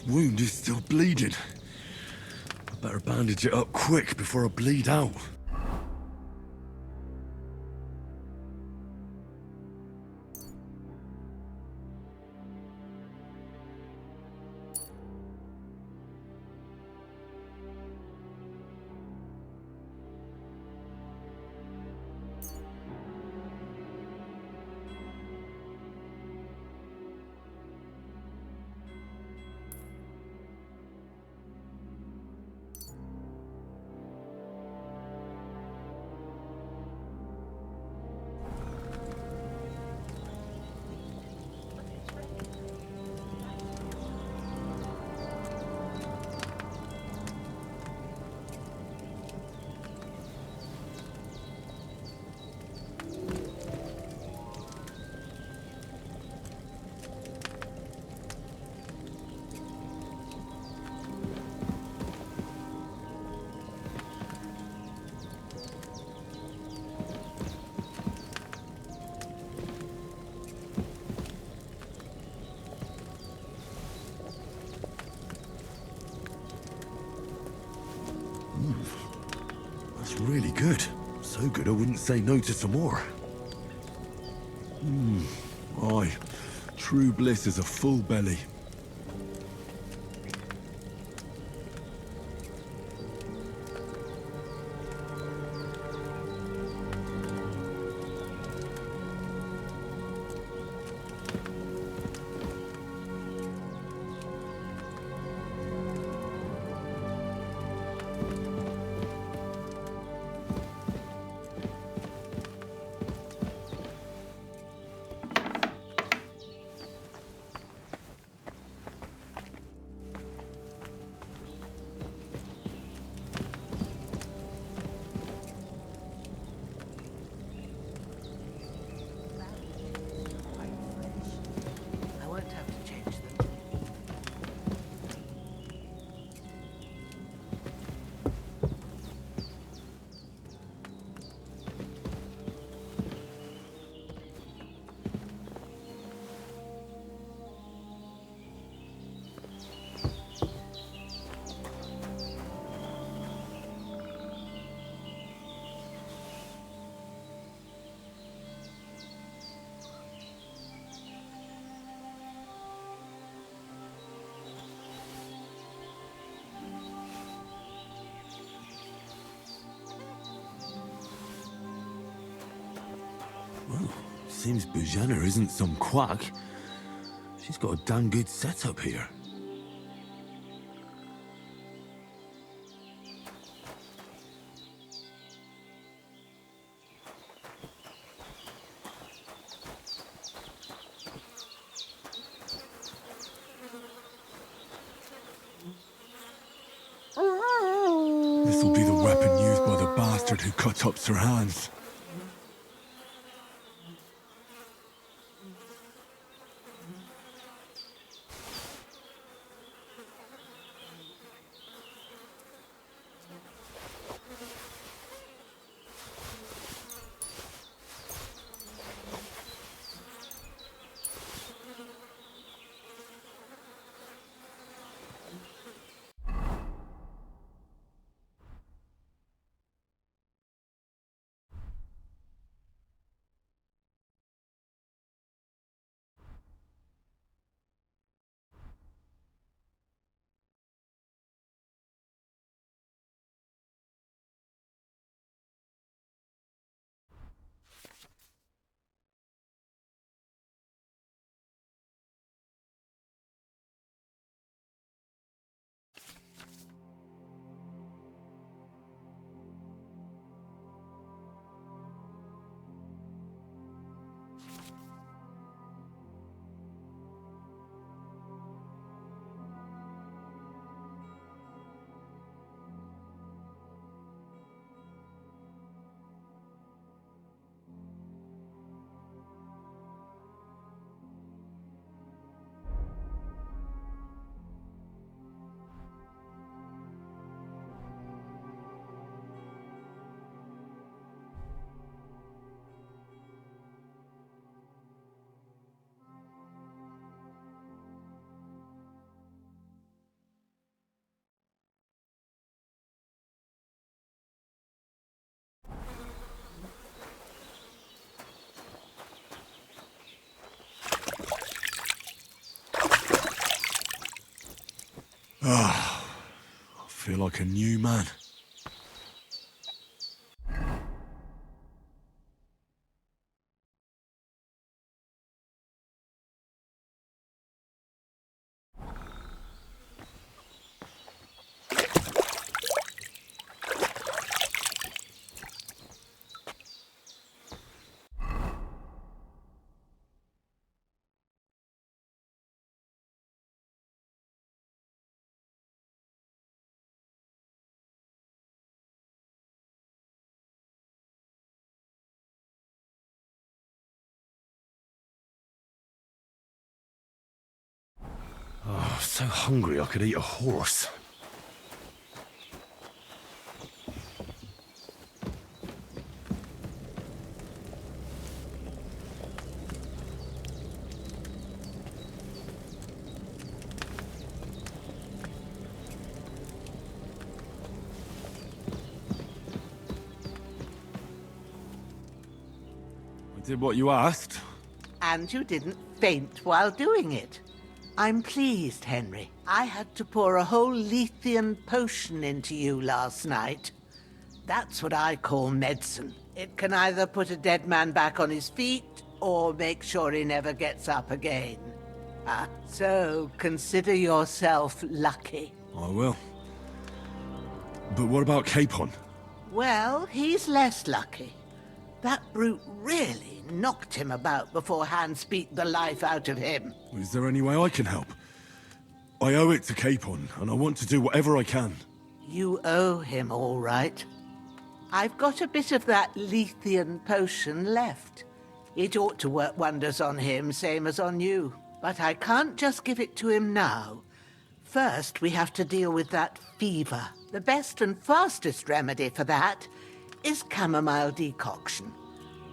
wound is still bleeding. I better bandage it up quick before I bleed out. That's really good. So good I wouldn't say no to some more. Aye. True bliss is a full belly. Well, seems Bujana isn't some quack. She's got a damn good setup here. This'll be the weapon used by the bastard who cut up Sir Hans. I feel like a new man. Oh, so hungry I could eat a horse. I did what you asked. And you didn't faint while doing it. I'm pleased, Henry. I had to pour a whole Lethean potion into you last night. That's what I call medicine. It can either put a dead man back on his feet, or make sure he never gets up again. So consider yourself lucky. I will. But what about Capon? Well, he's less lucky. That brute really knocked him about before Hans beat the life out of him. Is there any way I can help? I owe it to Capon, and I want to do whatever I can. You owe him, all right. I've got a bit of that Lethean potion left. It ought to work wonders on him, same as on you. But I can't just give it to him now. First, we have to deal with that fever. The best and fastest remedy for that is chamomile decoction.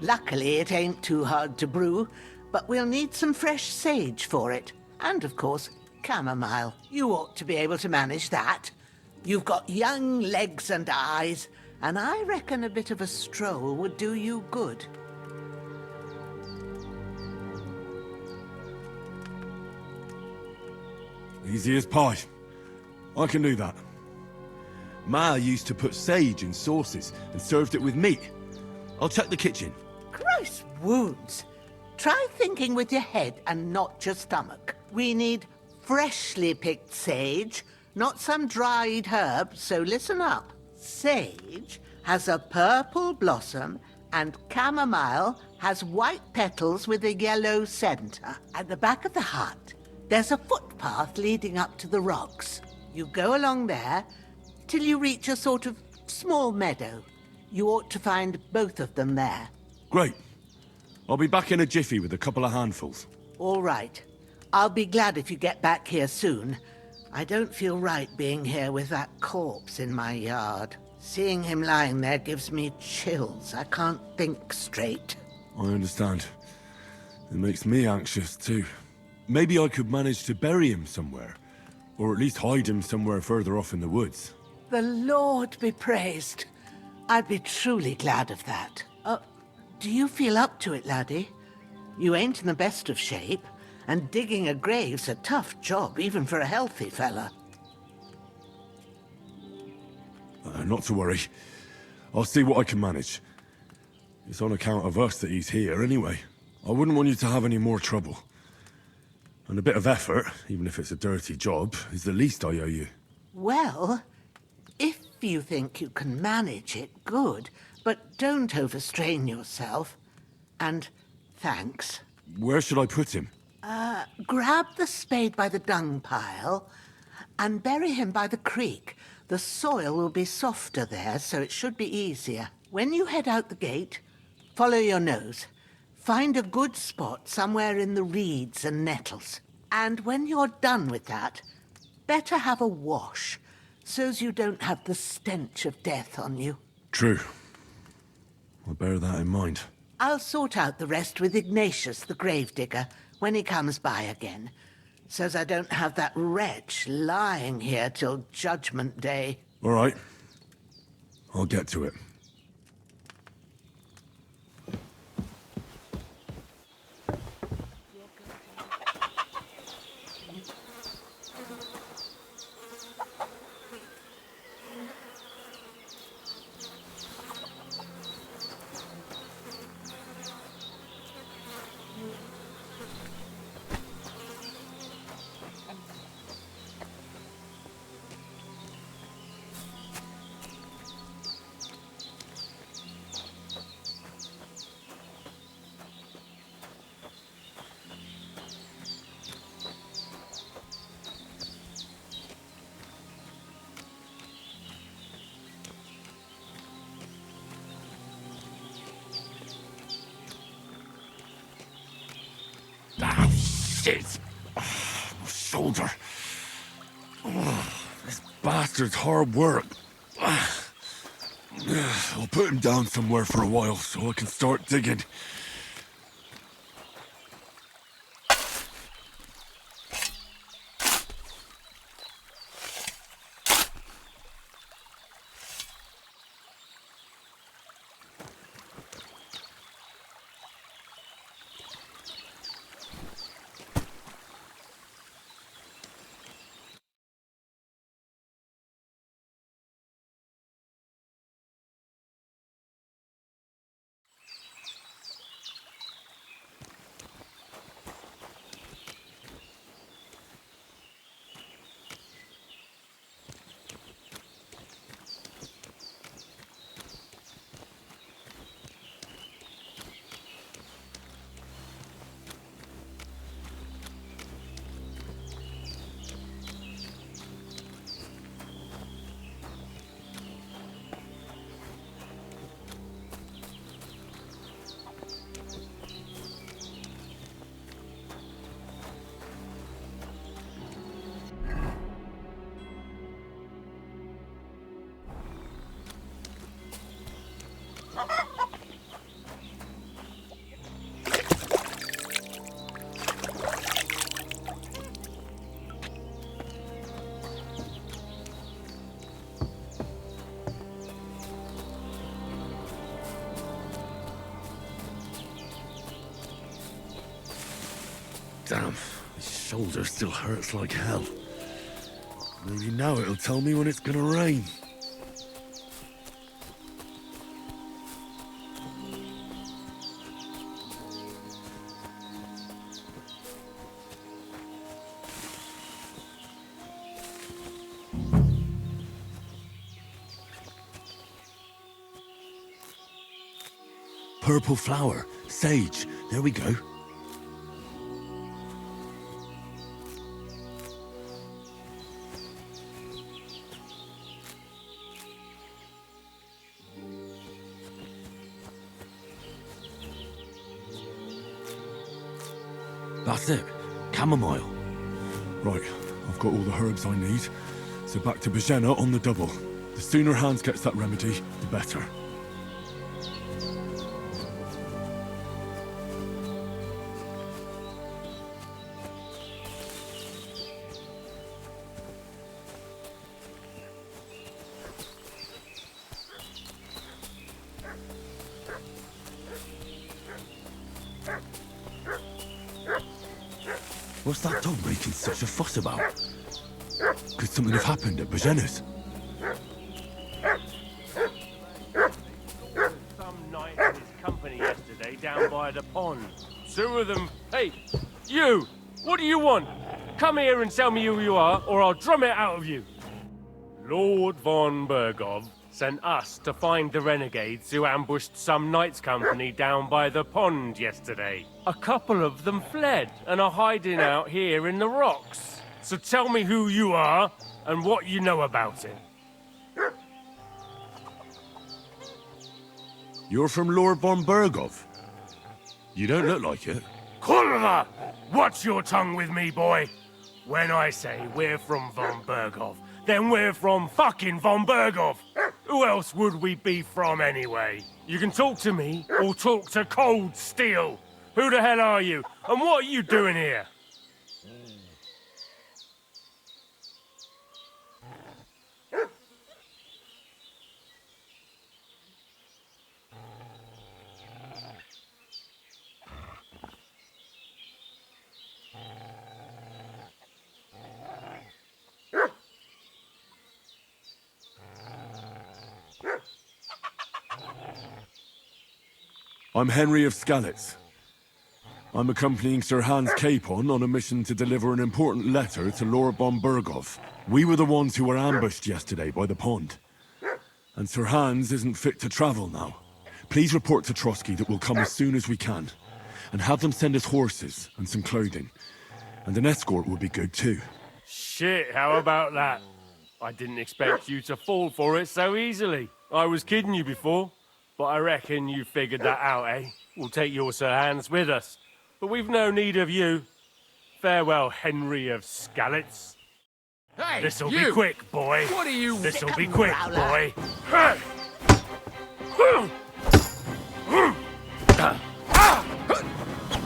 Luckily, it ain't too hard to brew, but we'll need some fresh sage for it. And, of course, chamomile. You ought to be able to manage that. You've got young legs and eyes, and I reckon a bit of a stroll would do you good. Easy as pie. I can do that. Ma used to put sage in sauces and served it with meat. I'll check the kitchen. Christ wounds! Try thinking with your head and not your stomach. We need freshly picked sage, not some dried herb, so listen up. Sage has a purple blossom, and chamomile has white petals with a yellow center. At the back of the hut, there's a footpath leading up to the rocks. You go along there till you reach a sort of small meadow. You ought to find both of them there. Great. I'll be back in a jiffy with a couple of handfuls. All right. I'll be glad if you get back here soon. I don't feel right being here with that corpse in my yard. Seeing him lying there gives me chills. I can't think straight. I understand. It makes me anxious too. Maybe I could manage to bury him somewhere. Or at least hide him somewhere further off in the woods. The Lord be praised. I'd be truly glad of that. Do you feel up to it, laddie? You ain't in the best of shape, and digging a grave's a tough job, even for a healthy fella. Not to worry. I'll see what I can manage. It's on account of us that he's here anyway. I wouldn't want you to have any more trouble. And a bit of effort, even if it's a dirty job, is the least I owe you. Well, if you think you can manage it, good. But don't overstrain yourself. And thanks. Where should I put him? Grab the spade by the dung pile and bury him by the creek. The soil will be softer there, so it should be easier. When you head out the gate, follow your nose. Find a good spot somewhere in the reeds and nettles. And when you're done with that, better have a wash, so's you don't have the stench of death on you. True. I'll bear that in mind. I'll sort out the rest with Ignatius, the gravedigger, when he comes by again, so's I don't have that wretch lying here till Judgment Day. All right. I'll get to it. Shit! My shoulder. This bastard's hard work. I'll put him down somewhere for a while so I can start digging. Damn, his shoulder still hurts like hell. Maybe now it'll tell me when it's gonna rain. Purple flower. Sage. There we go. That's it. Chamomile. Right, I've got all the herbs I need. So back to Bajena on the double. The sooner Hans gets that remedy, the better. What's that dog making such a fuss about? Could something have happened at Bajena's? Some knight and his company yesterday down by the pond. Two of them. Hey, you! What do you want? Come here and tell me who you are, or I'll drum it out of you. Lord von Bergov sent us to find the renegades who ambushed some knight's company down by the pond yesterday. A couple of them fled and are hiding out here in the rocks. So tell me who you are and what you know about it. You're from Lord von Bergov. You don't look like it. Kurva! Watch your tongue with me, boy. When I say we're from von Bergov, then we're from fucking von Bergov. Who else would we be from anyway? You can talk to me or talk to cold steel. Who the hell are you? And what are you doing here? I'm Henry of Skalitz. I'm accompanying Sir Hans Capon on a mission to deliver an important letter to Lord von Bergov. We were the ones who were ambushed yesterday by the pond. And Sir Hans isn't fit to travel now. Please report to Trotsky that we'll come as soon as we can. And have them send us horses and some clothing. And an escort would be good too. Shit, how about that? I didn't expect you to fall for it so easily. I was kidding you before, but I reckon you figured that out, eh? We'll take your Sir Hans with us, but we've no need of you. Farewell, Henry of Skalitz. Hey, This'll be you! quick, boy. What are you... This'll be Come, quick, Growler. boy.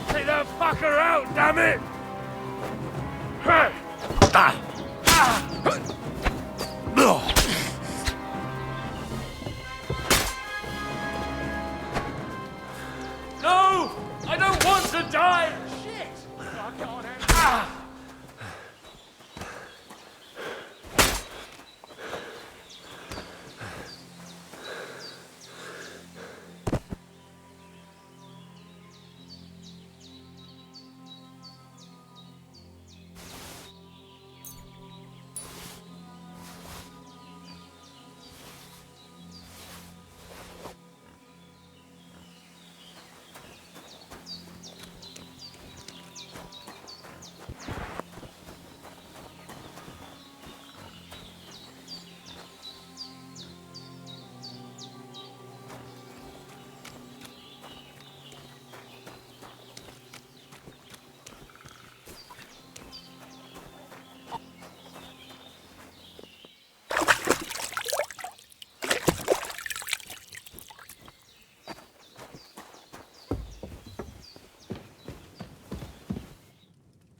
Take that fucker out, damn it! No! I don't want to die! Shit! I can't handle it.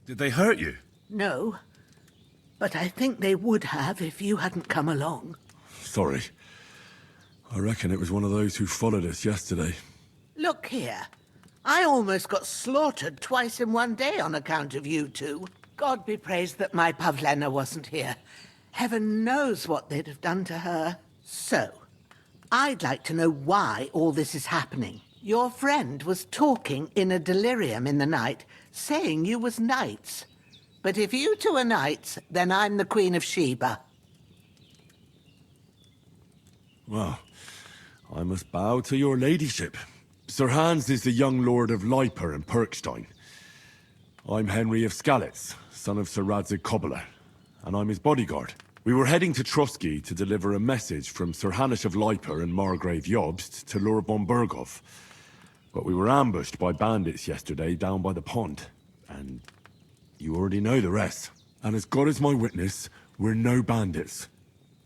Did they hurt you? No, but I think they would have if you hadn't come along. Sorry. I reckon it was one of those who followed us yesterday. Look here. I almost got slaughtered twice in one day on account of you two. God be praised that my Pavlena wasn't here. Heaven knows what they'd have done to her. So, I'd like to know why all this is happening. Your friend was talking in a delirium in the night, saying you was knights. But if you two are knights, then I'm the Queen of Sheba. Well, I must bow to your ladyship. Sir Hans is the young lord of Leiper and Perkstein. I'm Henry of Skalitz, son of Sir Radzig Cobbler, and I'm his bodyguard. We were heading to Trotsky to deliver a message from Sir Hanish of Leiper and Margrave Jobst to Lord Bombergov. But we were ambushed by bandits yesterday down by the pond, and you already know the rest. And as God is my witness, we're no bandits.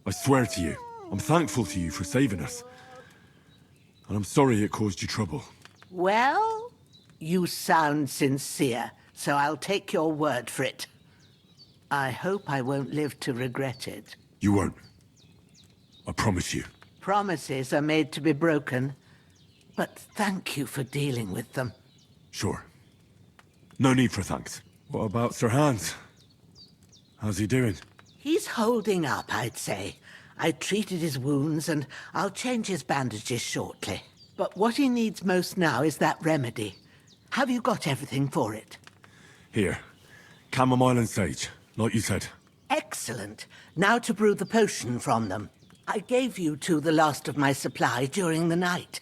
I swear to you, I'm thankful to you for saving us. And I'm sorry it caused you trouble. Well, you sound sincere, so I'll take your word for it. I hope I won't live to regret it. You won't. I promise you. Promises are made to be broken, but thank you for dealing with them. Sure. No need for thanks. What about Sir Hans? How's he doing? He's holding up, I'd say. I treated his wounds, and I'll change his bandages shortly. But what he needs most now is that remedy. Have you got everything for it? Here. Chamomile and sage, like you said. Excellent. Now to brew the potion from them. I gave you two the last of my supply during the night.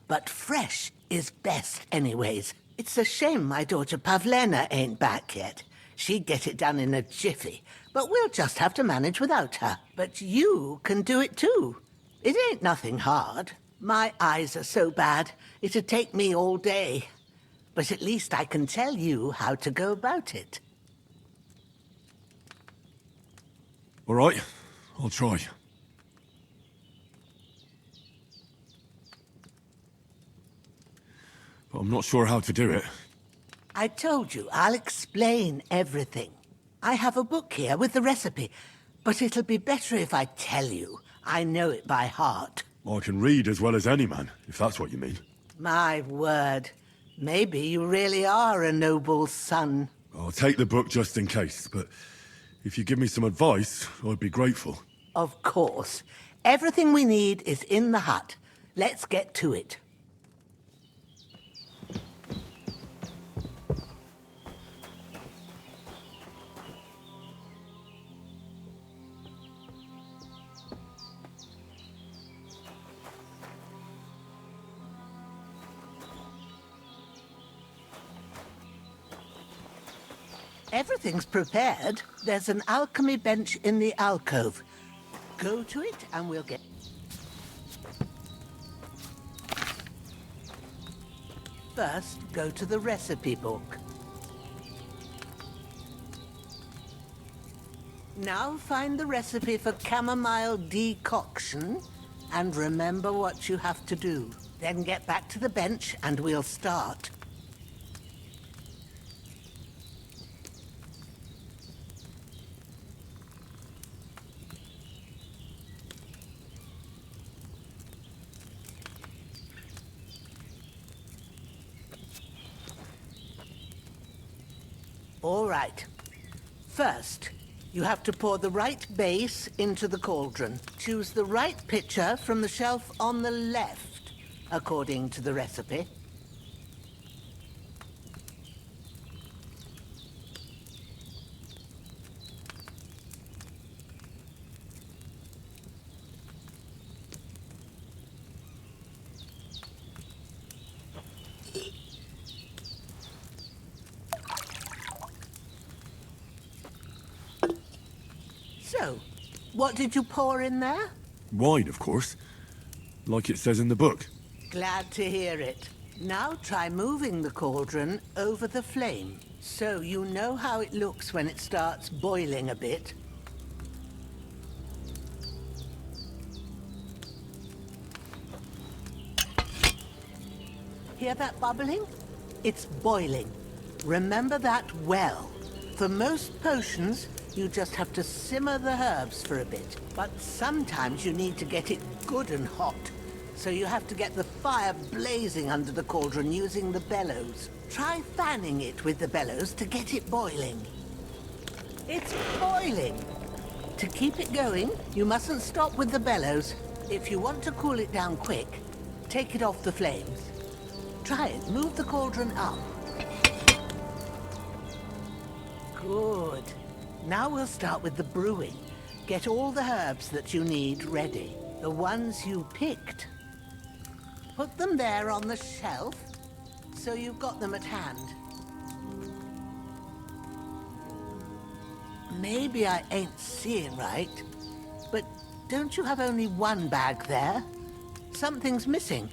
But fresh is best anyways. It's a shame my daughter Pavlena ain't back yet. She'd get it done in a jiffy, but we'll just have to manage without her. But you can do it too. It ain't nothing hard. My eyes are so bad, it'd take me all day. But at least I can tell you how to go about it. All right, I'll try. But I'm not sure how to do it. I told you, I'll explain everything. I have a book here with the recipe, but it'll be better if I tell you. I know it by heart. I can read as well as any man, if that's what you mean. My word. Maybe you really are a noble son. I'll take the book just in case, but if you give me some advice, I'd be grateful. Of course. Everything we need is in the hut. Let's get to it. Everything's prepared. There's an alchemy bench in the alcove. Go to it and we'll get... First, go to the recipe book. Now find the recipe for chamomile decoction and remember what you have to do. Then get back to the bench and we'll start. All right. First, you have to pour the right base into the cauldron. Choose the right pitcher from the shelf on the left, according to the recipe. So, what did you pour in there? Wine, of course. Like it says in the book. Glad to hear it. Now try moving the cauldron over the flame, so you know how it looks when it starts boiling a bit. Hear that bubbling? It's boiling. Remember that well. For most potions, you just have to simmer the herbs for a bit. But sometimes you need to get it good and hot. So you have to get the fire blazing under the cauldron using the bellows. Try fanning it with the bellows to get it boiling. It's boiling! To keep it going, you mustn't stop with the bellows. If you want to cool it down quick, take it off the flames. Try it. Move the cauldron up. Good. Now we'll start with the brewing. Get all the herbs that you need ready. The ones you picked. Put them there on the shelf, so you've got them at hand. Maybe I ain't seeing right, but don't you have only one bag there? Something's missing.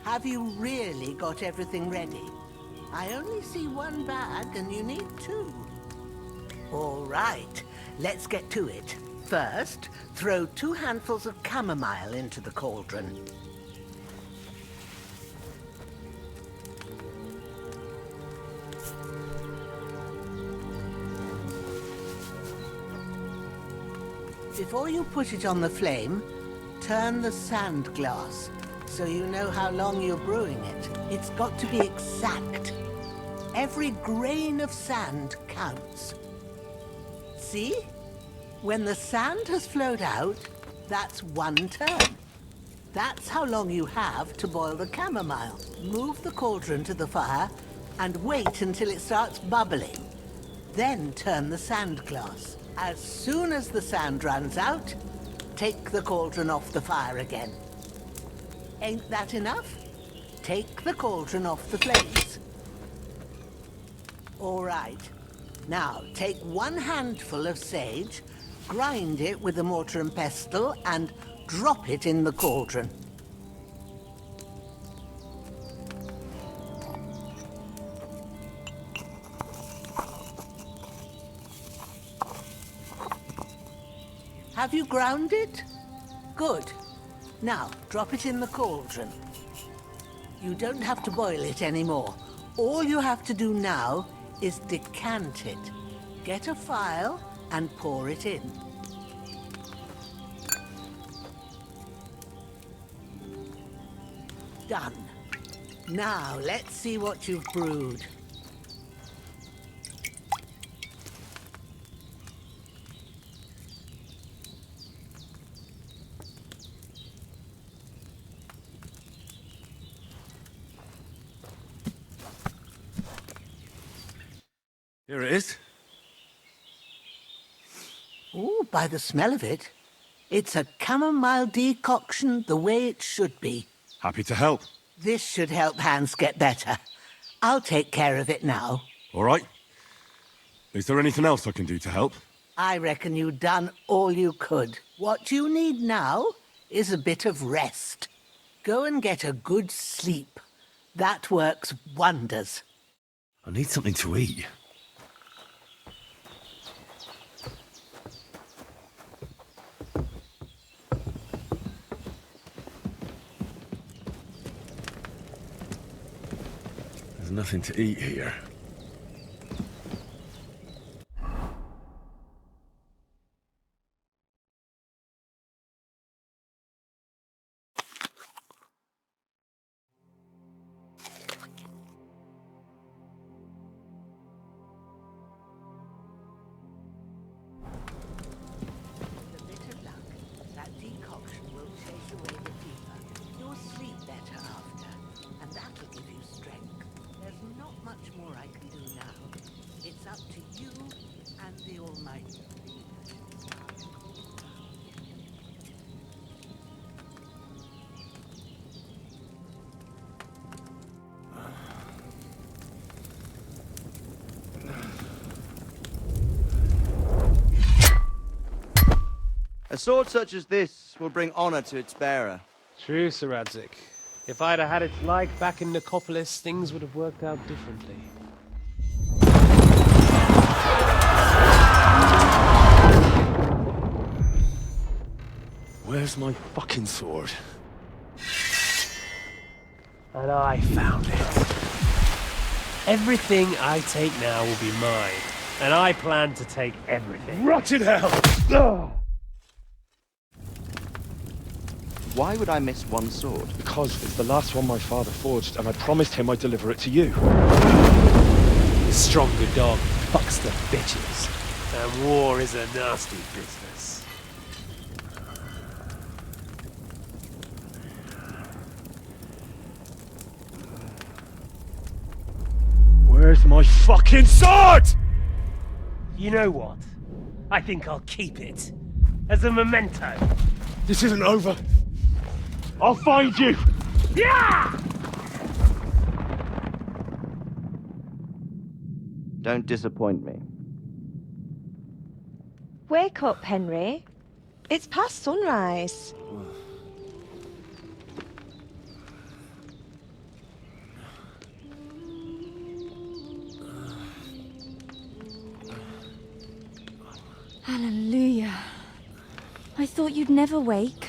Have you really got everything ready? I only see one bag and you need two. All right, let's get to it. First, throw 2 handfuls of chamomile into the cauldron. Before you put it on the flame, turn the sand glass so you know how long you're brewing it. It's got to be exact. Every grain of sand counts. See? When the sand has flowed out, that's 1 turn. That's how long you have to boil the chamomile. Move the cauldron to the fire and wait until it starts bubbling. Then turn the sand glass. As soon as the sand runs out, take the cauldron off the fire again. Ain't that enough? Take the cauldron off the flames. All right. Now, take 1 handful of sage, grind it with a mortar and pestle, and drop it in the cauldron. Have you ground it? Good. Now, drop it in the cauldron. You don't have to boil it anymore. All you have to do now is decant it. Get a phial and pour it in. Done. Now, let's see what you've brewed. Here it is. Ooh, by the smell of it, it's a chamomile decoction the way it should be. Happy to help. This should help Hans get better. I'll take care of it now. All right. Is there anything else I can do to help? I reckon you've done all you could. What you need now is a bit of rest. Go and get a good sleep. That works wonders. I need something to eat. There's nothing to eat here. With a bit of luck, that decoction will chase away the fever. You'll sleep better after, and that'll give you strength. There's not much more I can do now. It's up to you and the Almighty. A sword such as this will bring honor to its bearer. True, Sir Radzik. If I'd have had its like back in Nicopolis, things would have worked out differently. Where's my fucking sword? And I found it. Everything I take now will be mine, and I plan to take everything. Rotted hell! Why would I miss one sword? Because it's the last one my father forged, and I promised him I'd deliver it to you. The stronger dog fucks the bitches, and war is a nasty business. Where's my fucking sword? You know what? I think I'll keep it. As a memento. This isn't over. I'll find you! Yeah! Don't disappoint me. Wake up, Henry. It's past sunrise. Hallelujah. I thought you'd never wake.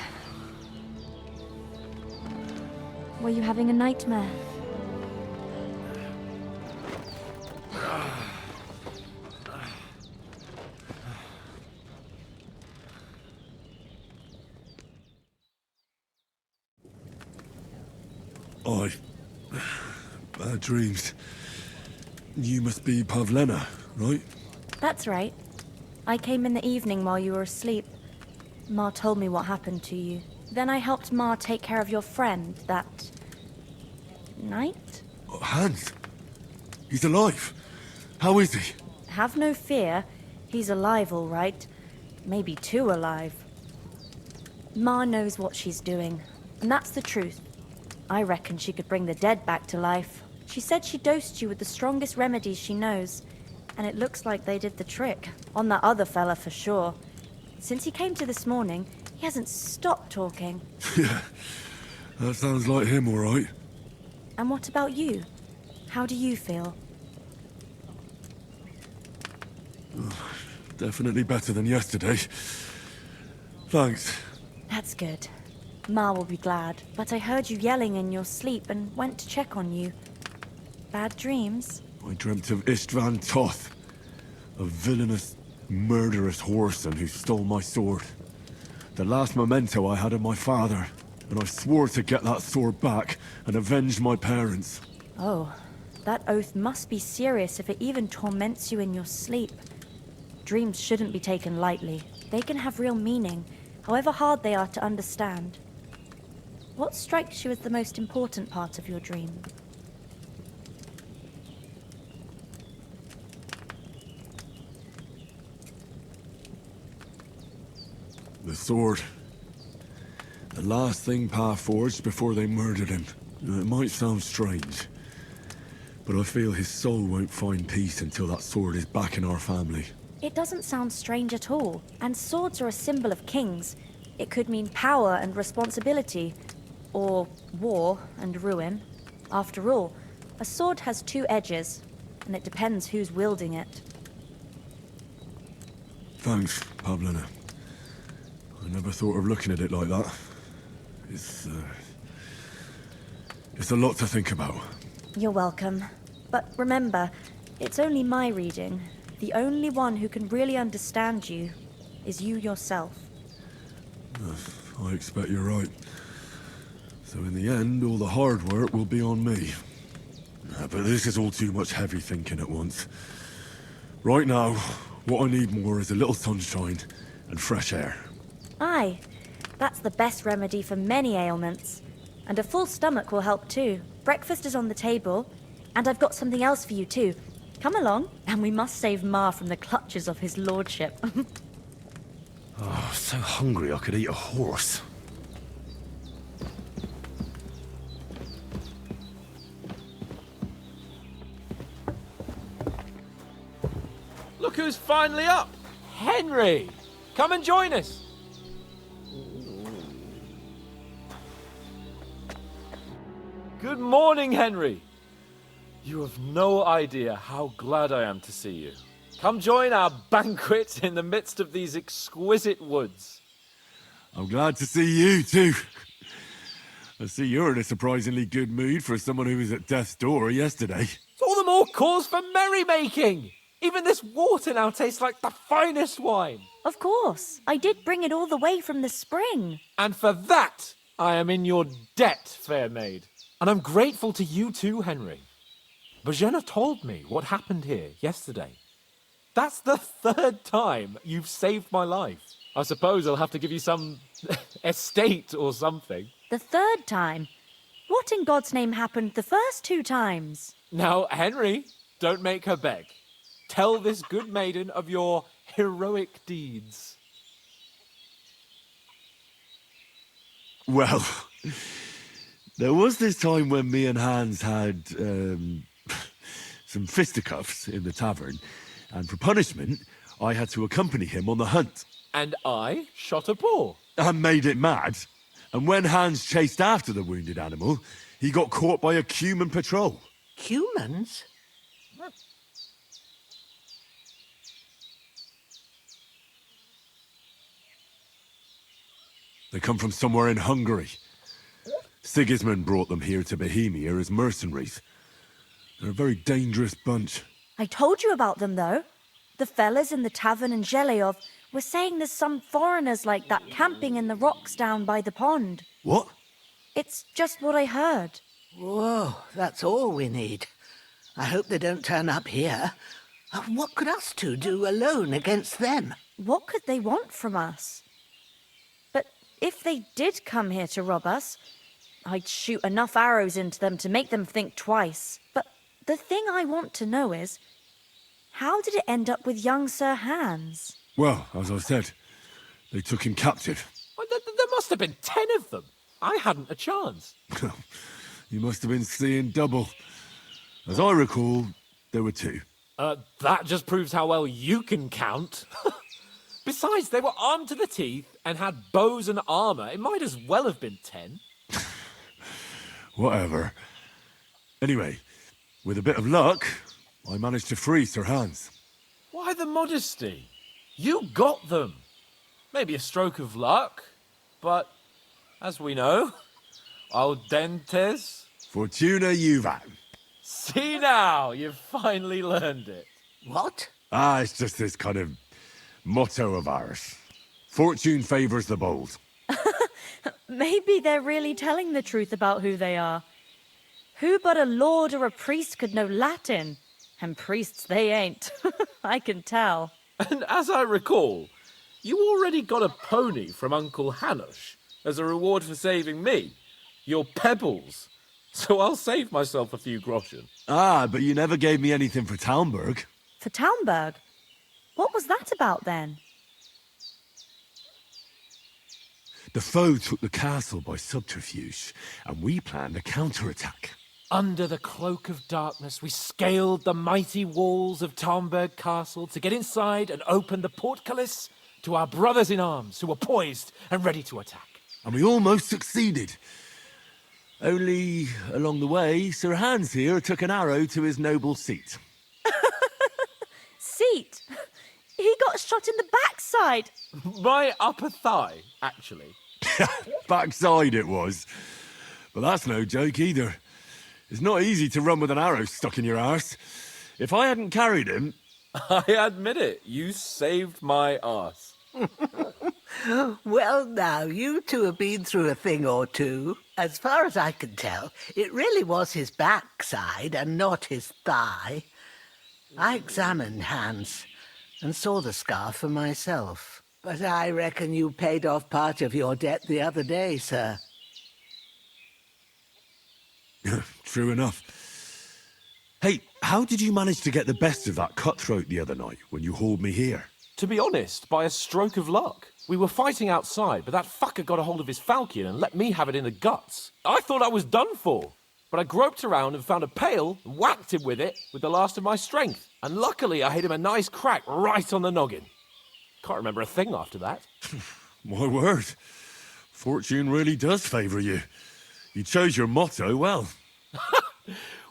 Were you having a nightmare? Bad dreams. You must be Pavlena, right? That's right. I came in the evening while you were asleep. Ma told me what happened to you. Then I helped Ma take care of your friend that night? Oh, Hans! He's alive! How is he? Have no fear. He's alive, all right. Maybe too alive. Ma knows what she's doing, and that's the truth. I reckon she could bring the dead back to life. She said she dosed you with the strongest remedies she knows, and it looks like they did the trick. On that other fella for sure. Since he came to this morning, he hasn't stopped talking. Yeah, that sounds like him, all right. And what about you? How do you feel? Definitely better than yesterday. Thanks. That's good. Ma will be glad, but I heard you yelling in your sleep and went to check on you. Bad dreams? I dreamt of Istvan Toth, a villainous, murderous whoreson who stole my sword. The last memento I had of my father, and I swore to get that sword back and avenge my parents. Oh, that oath must be serious if it even torments you in your sleep. Dreams shouldn't be taken lightly. They can have real meaning, however hard they are to understand. What strikes you as the most important part of your dream? The sword. The last thing Pa forged before they murdered him. It might sound strange, but I feel his soul won't find peace until that sword is back in our family. It doesn't sound strange at all, and swords are a symbol of kings. It could mean power and responsibility, or war and ruin. After all, a sword has two edges. and it depends who's wielding it. Thanks, Pavlina. I never thought of looking at it like that. It's a lot to think about. You're welcome. But remember, it's only my reading. The only one who can really understand you is you yourself. I expect you're right. So in the end, all the hard work will be on me. But this is all too much heavy thinking at once. Right now, what I need more is a little sunshine and fresh air. Aye, that's the best remedy for many ailments. And a full stomach will help too. Breakfast is on the table, and I've got something else for you too. Come along, and we must save Ma from the clutches of his lordship. Oh, so hungry I could eat a horse. Look who's finally up! Henry! Come and join us! Good morning, Henry! You have no idea how glad I am to see you. Come join our banquet in the midst of these exquisite woods. I'm glad to see you, too. I see you're in a surprisingly good mood for someone who was at death's door yesterday. It's all the more cause for merrymaking! Even this water now tastes like the finest wine. Of course, I did bring it all the way from the spring. And for that, I am in your debt, fair maid. And I'm grateful to you too, Henry. Bojena told me what happened here yesterday. That's the third time you've saved my life. I suppose I'll have to give you some estate or something. The third time? What in God's name happened the first 2 times? Now, Henry, don't make her beg. Tell this good maiden of your heroic deeds. Well, there was this time when me and Hans had some fisticuffs in the tavern, and for punishment, I had to accompany him on the hunt. And I shot a boar. And made it mad. And when Hans chased after the wounded animal, he got caught by a human patrol. Humans? They come from somewhere in Hungary. Sigismund brought them here to Bohemia as mercenaries. They're a very dangerous bunch. I told you about them, though. The fellas in the tavern in Zheleyov were saying there's some foreigners like that camping in the rocks down by the pond. What? It's just what I heard. Whoa, that's all we need. I hope they don't turn up here. What could us two do alone against them? What could they want from us? But if they did come here to rob us, I'd shoot enough arrows into them to make them think twice. But the thing I want to know is, how did it end up with young Sir Hans? Well, as I said, they took him captive. Well, there must have been 10 of them. I hadn't a chance. You must have been seeing double. As I recall, there were 2. That just proves how well you can count. Besides, they were armed to the teeth and had bows and armor. It might as well have been 10. Whatever. Anyway, with a bit of luck, I managed to free Sir Hans. Why the modesty? You got them. Maybe a stroke of luck, but as we know, al dentes. Fortuna juvat. See now, you've finally learned it. What? It's just this kind of motto of ours. Fortune favors the bold. Maybe they're really telling the truth about who they are. Who but a lord or a priest could know Latin? And priests they ain't. I can tell. And as I recall, you already got a pony from Uncle Hanush as a reward for saving me. Your pebbles. So I'll save myself a few groschen. But you never gave me anything for Talmberg. For Talmberg? What was that about then? The foe took the castle by subterfuge, and we planned a counterattack. Under the cloak of darkness, we scaled the mighty walls of Talmberg Castle to get inside and open the portcullis to our brothers in arms who were poised and ready to attack. And we almost succeeded. Only, along the way, Sir Hans here took an arrow to his noble seat. feet. He got shot in the backside. My upper thigh, actually. Backside it was. But that's no joke either. It's not easy to run with an arrow stuck in your arse. If I hadn't carried him... I admit it, you saved my arse. Well, now, you two have been through a thing or two. As far as I can tell, it really was his backside and not his thigh. I examined Hans and saw the scar for myself. But I reckon you paid off part of your debt the other day, sir. True enough. Hey, how did you manage to get the best of that cutthroat the other night when you hauled me here? To be honest, by a stroke of luck. We were fighting outside, but that fucker got a hold of his falchion and let me have it in the guts. I thought I was done for. But I groped around and found a pail and whacked him with it with the last of my strength. And luckily I hit him a nice crack right on the noggin. Can't remember a thing after that. My word. Fortune really does favour you. You chose your motto well.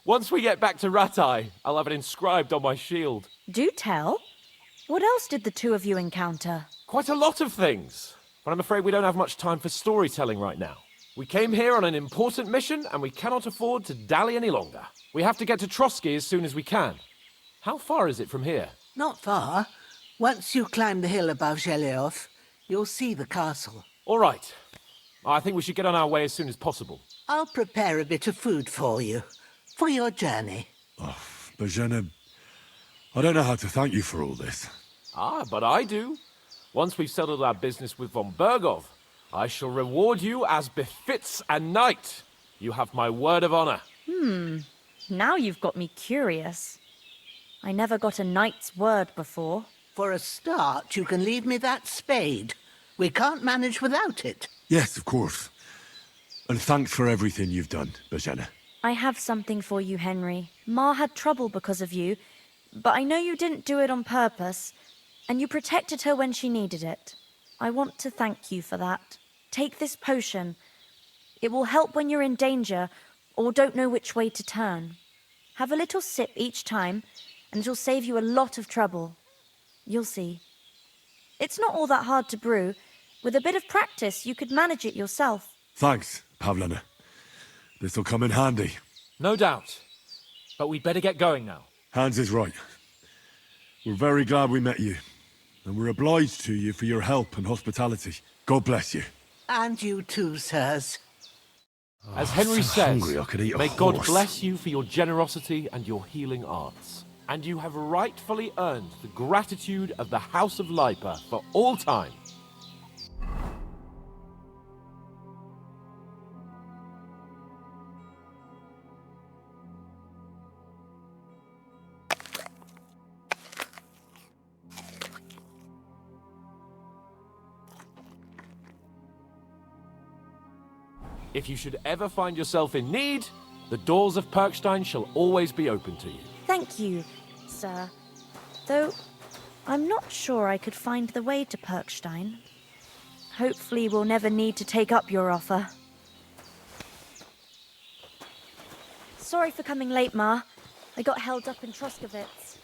Once we get back to Ratai, I'll have it inscribed on my shield. Do tell. What else did the two of you encounter? Quite a lot of things. But I'm afraid we don't have much time for storytelling right now. We came here on an important mission, and we cannot afford to dally any longer. We have to get to Trotsky as soon as we can. How far is it from here? Not far. Once you climb the hill above Zheleov, you'll see the castle. All right. I think we should get on our way as soon as possible. I'll prepare a bit of food for you, for your journey. Oh, Bozhena, I don't know how to thank you for all this. Ah, but I do. Once we've settled our business with von Bergov, I shall reward you as befits a knight. You have my word of honor. Now you've got me curious. I never got a knight's word before. For a start, you can leave me that spade. We can't manage without it. Yes, of course. And thanks for everything you've done, Bozhena. I have something for you, Henry. Ma had trouble because of you, but I know you didn't do it on purpose, and you protected her when she needed it. I want to thank you for that. Take this potion. It will help when you're in danger or don't know which way to turn. Have a little sip each time, and it'll save you a lot of trouble. You'll see. It's not all that hard to brew. With a bit of practice, you could manage it yourself. Thanks, Pavlena. This'll come in handy. No doubt. But we'd better get going now. Hans is right. We're very glad we met you. And we're obliged to you for your help and hospitality. God bless you. And you too, sirs. As Henry so says, hungry I could eat a may God horse." bless you for your generosity and your healing arts. And you have rightfully earned the gratitude of the House of Lipa for all time. If you should ever find yourself in need, the doors of Perkstein shall always be open to you. Thank you, sir. Though, I'm not sure I could find the way to Perkstein. Hopefully we'll never need to take up your offer. Sorry for coming late, Ma. I got held up in Troskowitz.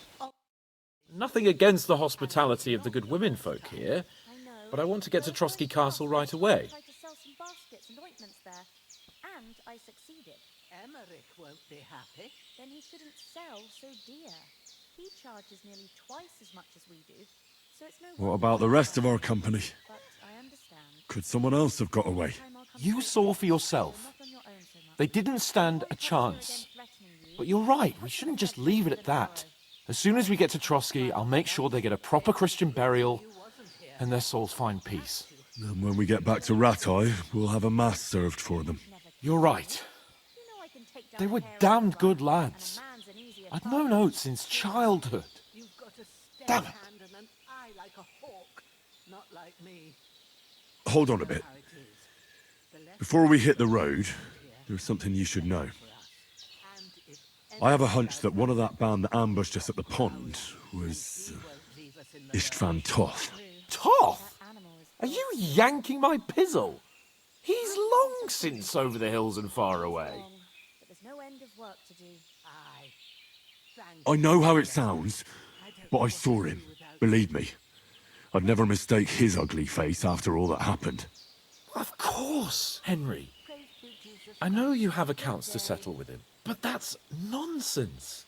Nothing against the hospitality of the good women folk here, but I want to get to Trotsky Castle right away. I tried to sell some baskets and ointments there, and I succeeded. Emmerich won't be happy. Then he shouldn't sell so dear. He charges nearly twice as much as we do, so it's no What wonder about the rest of our company? But I understand. Could someone else have got away? You saw for yourself. They didn't stand a chance. But you're right, we shouldn't just leave it at that. As soon as we get to Trotsky, I'll make sure they get a proper Christian burial and their souls find peace. And when we get back to Ratai, we'll have a mass served for them. You're right. They were damned good lads. I'd known Oates since childhood. You've got a steady Damn it. hand and an eye like a hawk, not like me. Hold on a bit. How it is. The less Before we hit the road, there's something you should know. for us. And if I have a hunch that one of that band that ambushed us at the pond was won't leave us in the Istvan Toth. Toth? Are you yanking my pizzle? He's long since over the hills and far away. But there's no end of work to do. Aye. Thank I know how it sounds, But I saw him. Believe me. I'd never mistake his ugly face after all that happened. Of course, Henry. I know you have accounts to settle with him, but that's nonsense.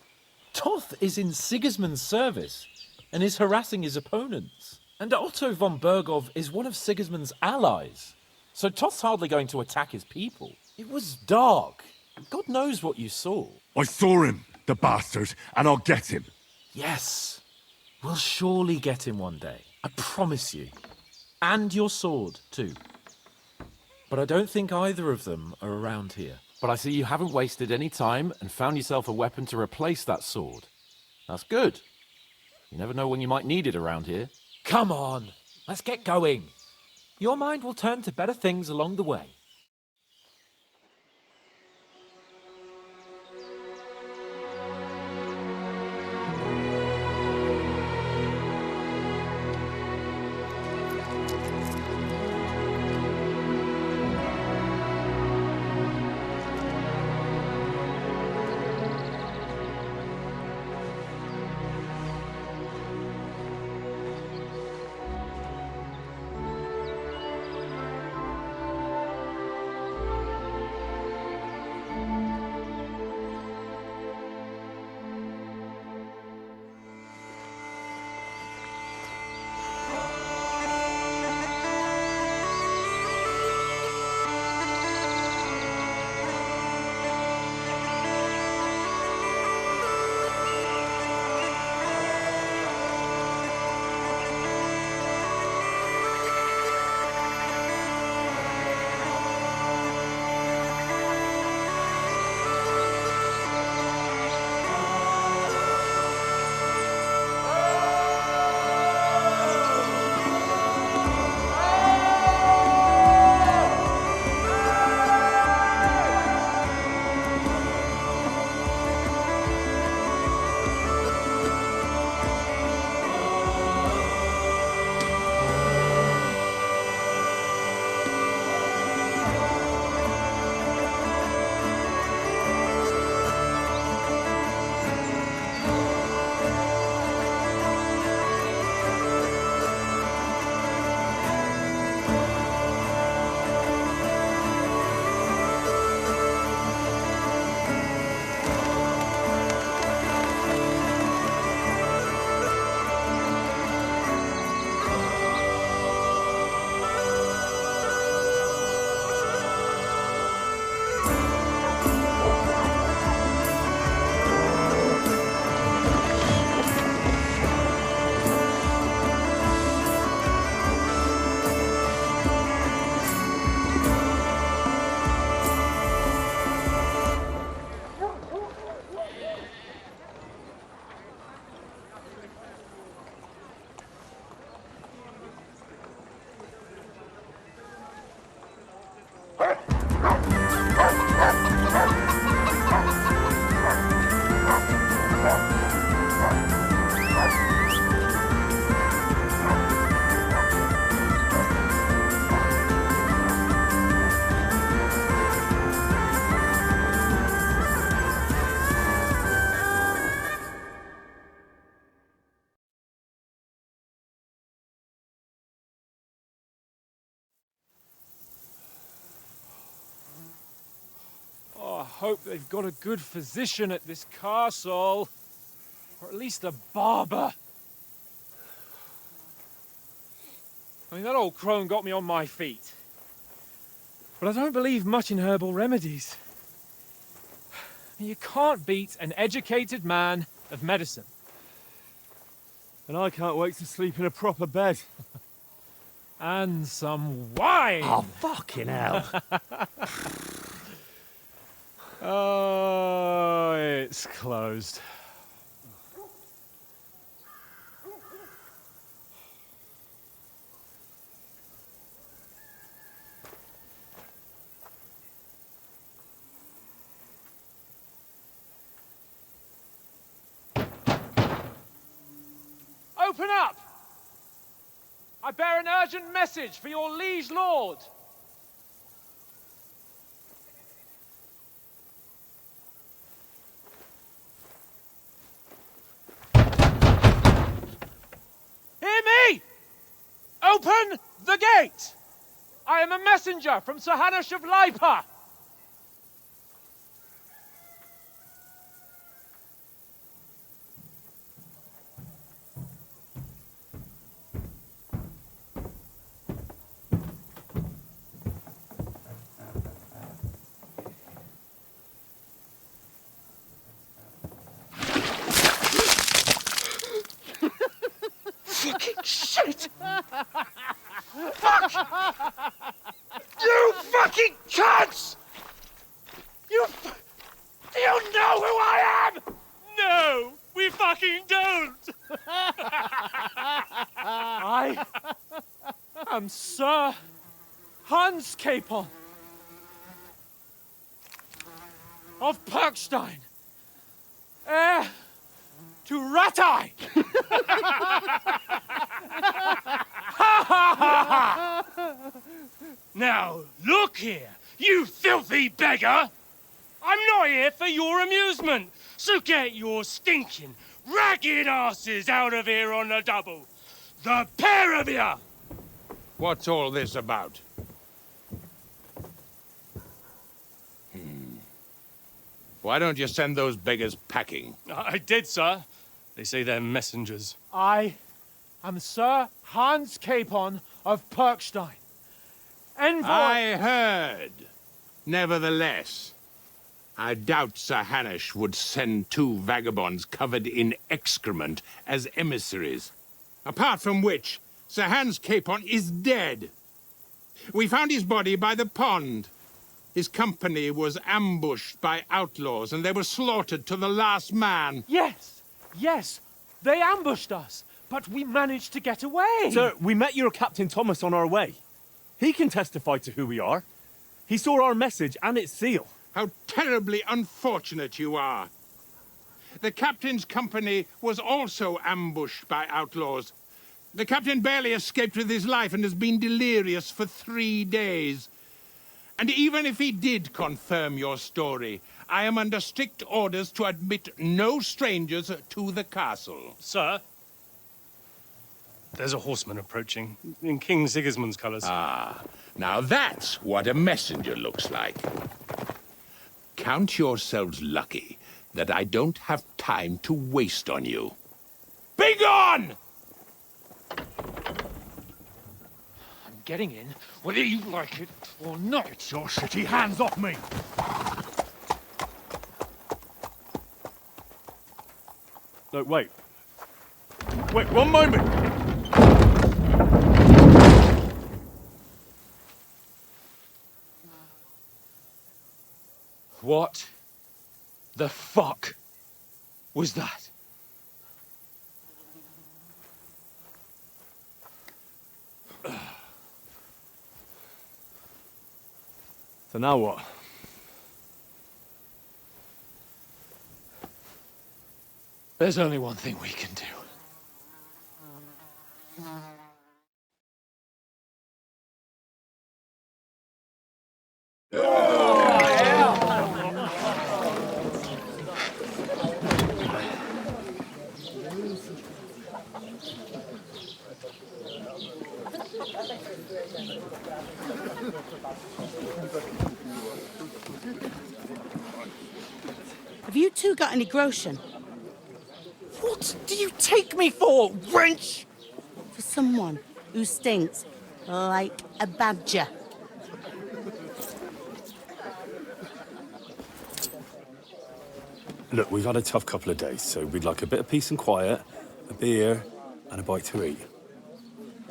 Toth is in Sigismund's service and is harassing his opponents. And Otto von Bergov is one of Sigismund's allies. So Toth's hardly going to attack his people. It was dark. God knows what you saw. I saw him, the bastard, and I'll get him. Yes. We'll surely get him one day. I promise you. And your sword, too. But I don't think either of them are around here. But I see you haven't wasted any time and found yourself a weapon to replace that sword. That's good. You never know when you might need it around here. Come on, let's get going. Your mind will turn to better things along the way. I hope they've got a good physician at this castle. Or at least a barber. I mean, that old crone got me on my feet. But I don't believe much in herbal remedies. You can't beat an educated man of medicine. And I can't wait to sleep in a proper bed. And some wine! Oh, fucking hell. Oh, it's closed. Open up! I bear an urgent message for your liege lord. Open the gate! I am a messenger from Sir Hanush of Lipa! Fucking shit! Fuck! You fucking cunts! Do you know who I am? No, we fucking don't! I am Sir Hans Capon of Perkstein, heir to Ratai! Now, look here, you filthy beggar! I'm not here for your amusement, so get your stinking, ragged asses out of here on the double. The pair of you! What's all this about? Why don't you send those beggars packing? I did, sir. They say they're messengers. I am Sir Hans Capon of Perkstein. Envoy... I heard. Nevertheless, I doubt Sir Hanush would send two vagabonds covered in excrement as emissaries. Apart from which, Sir Hans Capon is dead. We found his body by the pond. His company was ambushed by outlaws, and they were slaughtered to the last man. Yes, yes, they ambushed us, but we managed to get away. Sir, we met your Captain Thomas on our way. He can testify to who we are. He saw our message and its seal. How terribly unfortunate you are. The captain's company was also ambushed by outlaws. The captain barely escaped with his life and has been delirious for 3 days. And even if he did confirm your story, I am under strict orders to admit no strangers to the castle. Sir, there's a horseman approaching in King Sigismund's colours. Ah, now that's what a messenger looks like. Count yourselves lucky that I don't have time to waste on you. Be gone! I'm getting in, whether you like it or not. Get your shitty hands off me! No, wait. Wait, one moment! What the fuck was that? So now what? There's only one thing we can do. Have you two got any groschen? What do you take me for, wench? For someone who stinks like a badger. Look, we've had a tough couple of days, so we'd like a bit of peace and quiet, a beer, and a bite to eat.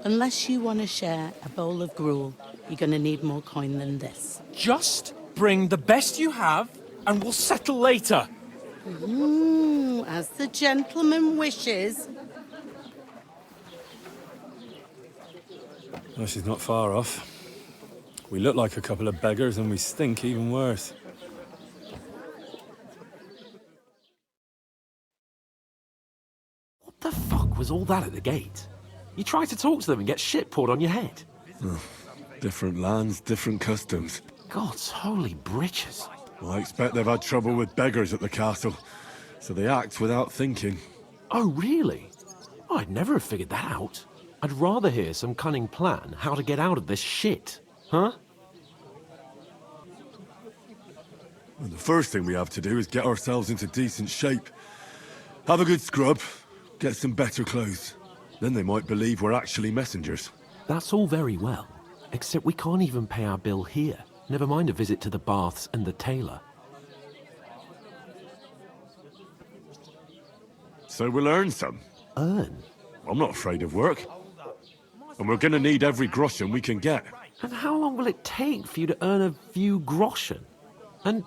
Unless you want to share a bowl of gruel, you're going to need more coin than this. Just bring the best you have, and we'll settle later. As the gentleman wishes. Well, she's not far off. We look like a couple of beggars, and we stink even worse. What the fuck was all that at the gate? You try to talk to them and get shit poured on your head. Different lands, different customs. God's holy britches. Well, I expect they've had trouble with beggars at the castle, so they act without thinking. Oh, really? I'd never have figured that out. I'd rather hear some cunning plan how to get out of this shit. Huh? Well, the first thing we have to do is get ourselves into decent shape. Have a good scrub, get some better clothes. Then they might believe we're actually messengers. That's all very well, except we can't even pay our bill here. Never mind a visit to the baths and the tailor. So we'll earn some. Earn? I'm not afraid of work. And we're gonna need every groschen we can get. And how long will it take for you to earn a few groschen? And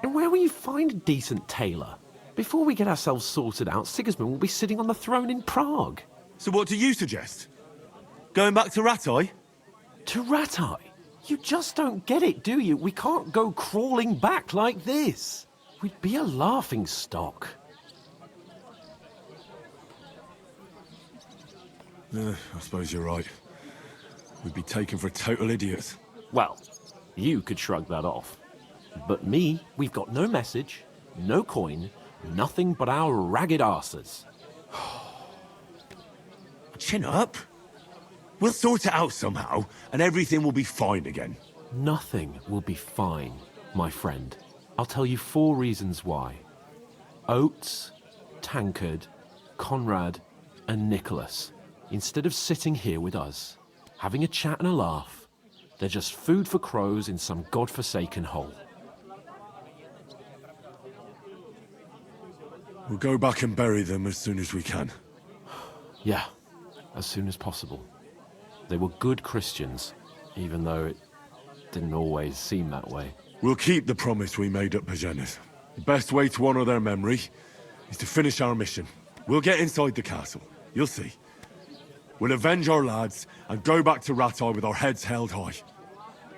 where will you find a decent tailor? Before we get ourselves sorted out, Sigismund will be sitting on the throne in Prague. So what do you suggest? Going back to Ratai? To Ratai? You just don't get it, do you? We can't go crawling back like this. We'd be a laughing stock. I suppose you're right. We'd be taken for total idiots. Well, you could shrug that off. But me, we've got no message, no coin, nothing but our ragged arses. Chin up. We'll sort it out somehow, and everything will be fine again. Nothing will be fine, my friend. I'll tell you 4 reasons why. Oates, Tankard, Conrad, and Nicholas, instead of sitting here with us, having a chat and a laugh, they're just food for crows in some godforsaken hole. We'll go back and bury them as soon as we can. Yeah, as soon as possible. They were good Christians, even though it didn't always seem that way. We'll keep the promise we made at Bajena's. The best way to honor their memory is to finish our mission. We'll get inside the castle. You'll see. We'll avenge our lads and go back to Ratai with our heads held high.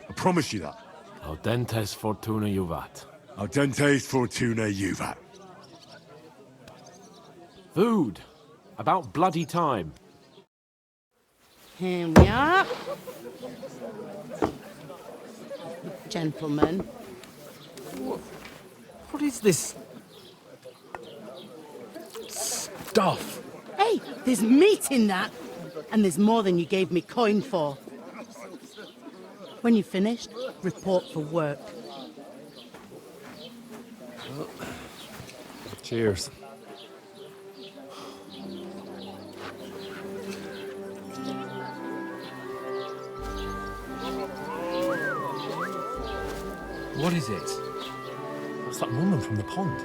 I promise you that. Audentes fortuna juvat. Audentes fortuna juvat. Food. About bloody time. Here we are. Gentlemen. What is this stuff? Hey, there's meat in that. And there's more than you gave me coin for. When you're finished, report for work. Cheers. What is it? What's that woman from the pond?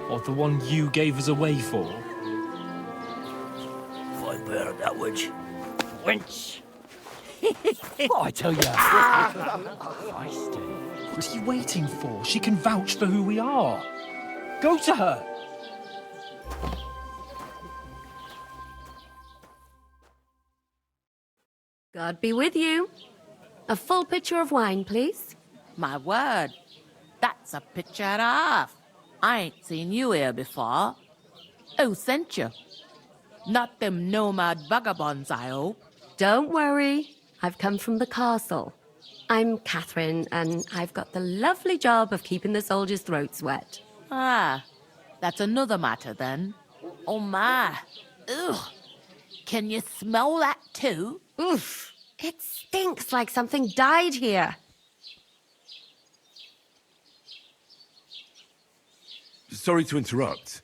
Or the one you gave us away for? I bear that which. Wench! What I tell you? What are you waiting for? She can vouch for who we are. Go to her. God be with you. A full pitcher of wine, please. My word, that's a picture and a half. I ain't seen you here before. Who sent you? Not them nomad vagabonds, I hope. Don't worry. I've come from the castle. I'm Catherine, and I've got the lovely job of keeping the soldiers' throats wet. Ah, that's another matter then. Oh my. Ugh. Can you smell that too? Oof. It stinks like something died here. Sorry to interrupt.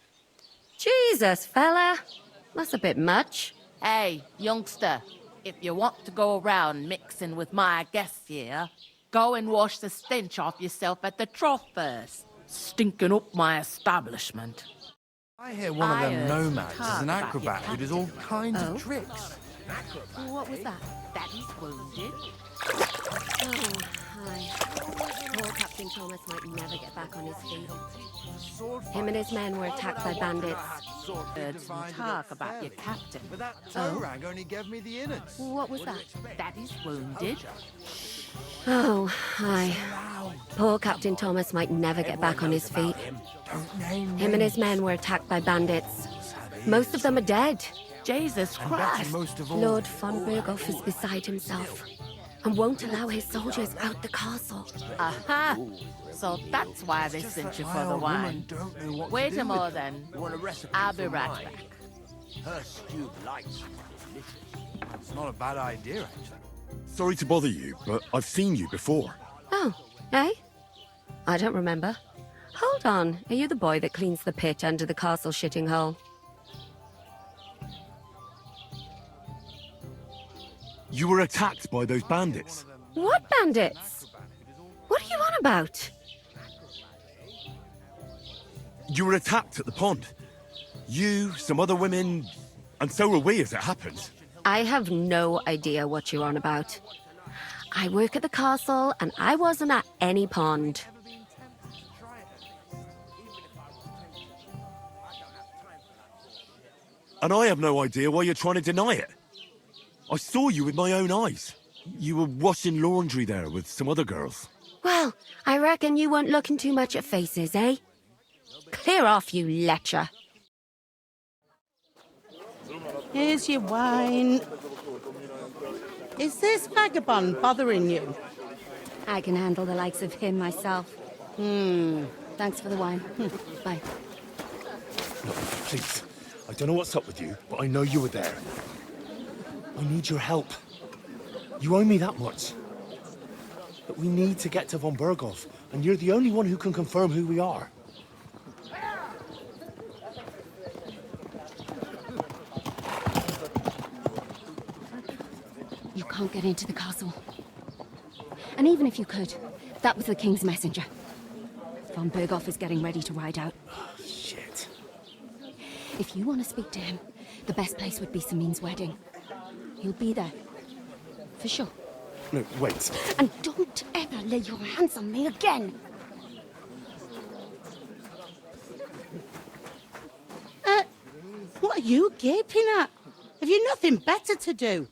Jesus, fella. That's a bit much. Hey, youngster, if you want to go around mixing with my guests here, go and wash the stench off yourself at the trough first. Stinking up my establishment. I hear one of them nomads is an acrobat who does all kinds of tricks. What was that? Daddy's wounded. Oh, hi. Poor Captain Thomas might never get back on his feet. Him and his men were attacked by bandits. Heard some talk about your captain. But that toe rag only gave me the innards. What was that? Daddy's wounded. Oh, hi. Poor Captain Thomas might never get back on his feet. Him and his men were attacked by bandits. Most of them are dead. Jesus Christ. Lord von Berghoff is beside himself and won't allow his soldiers out the castle. Aha! So that's why they sent you for the wine. Wait a moment then. I'll be right back. Her stewed lights delicious. It's not a bad idea, actually. Sorry to bother you, but I've seen you before. Oh, eh? I don't remember. Hold on, are you the boy that cleans the pit under the castle shitting hole? You were attacked by those bandits. What bandits? What are you on about? You were attacked at the pond. You, some other women, and so were we as it happened. I have no idea what you're on about. I work at the castle, and I wasn't at any pond. And I have no idea why you're trying to deny it. I saw you with my own eyes. You were washing laundry there with some other girls. Well, I reckon you weren't looking too much at faces, eh? Clear off, you lecher. Here's your wine. Is this vagabond bothering you? I can handle the likes of him myself. Thanks for the wine. Bye. No, please. I don't know what's up with you, but I know you were there. I need your help. You owe me that much. But we need to get to von Berghoff, and you're the only one who can confirm who we are. You can't get into the castle. And even if you could, that was the king's messenger. Von Berghoff is getting ready to ride out. Oh, shit. If you want to speak to him, the best place would be Samin's wedding. He'll be there. For sure. No, wait. And don't ever lay your hands on me again! What are you gaping at? Have you nothing better to do?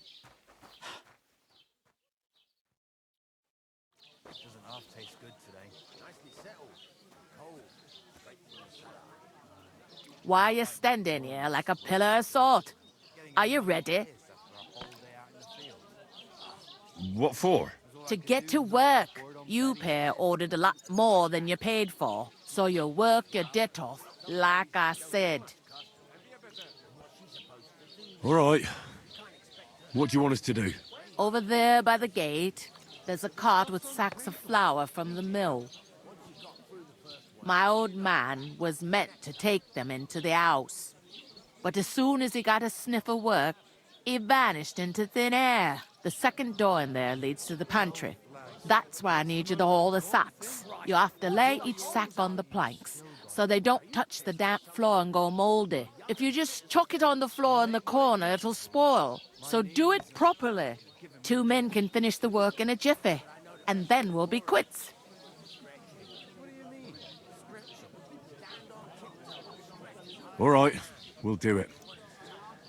Doesn't half taste good today. Nicely settled. Cold. Why are you standing here like a pillar of salt? Are you ready? What for? To get to work. You pair ordered a lot more than you paid for, so you work your debt off, like I said. All right. What do you want us to do? Over there by the gate, there's a cart with sacks of flour from the mill. My old man was meant to take them into the house, but as soon as he got a sniff of work, he vanished into thin air. The second door in there leads to the pantry. That's why I need you to haul the sacks. You have to lay each sack on the planks, so they don't touch the damp floor and go moldy. If you just chuck it on the floor in the corner, it'll spoil. So do it properly. 2 men can finish the work in a jiffy, and then we'll be quits. All right, we'll do it.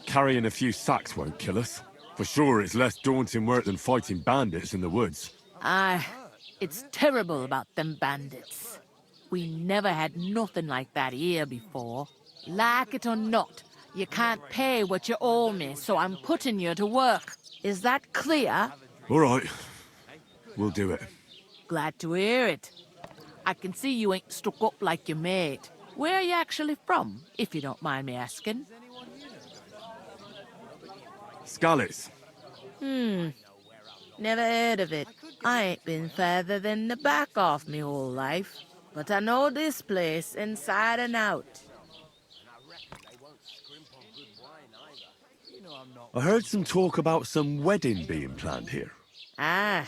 Carrying a few sacks won't kill us. For sure, it's less daunting work than fighting bandits in the woods. Aye, it's terrible about them bandits. We never had nothing like that here before. Like it or not, you can't pay what you owe me, so I'm putting you to work. Is that clear? All right, we'll do it. Glad to hear it. I can see you ain't stuck up like your mate. Where are you actually from, if you don't mind me asking? Skalitz. Never heard of it. I ain't been further than the back off me whole life. But I know this place inside and out. I heard some talk about some wedding being planned here. Ah,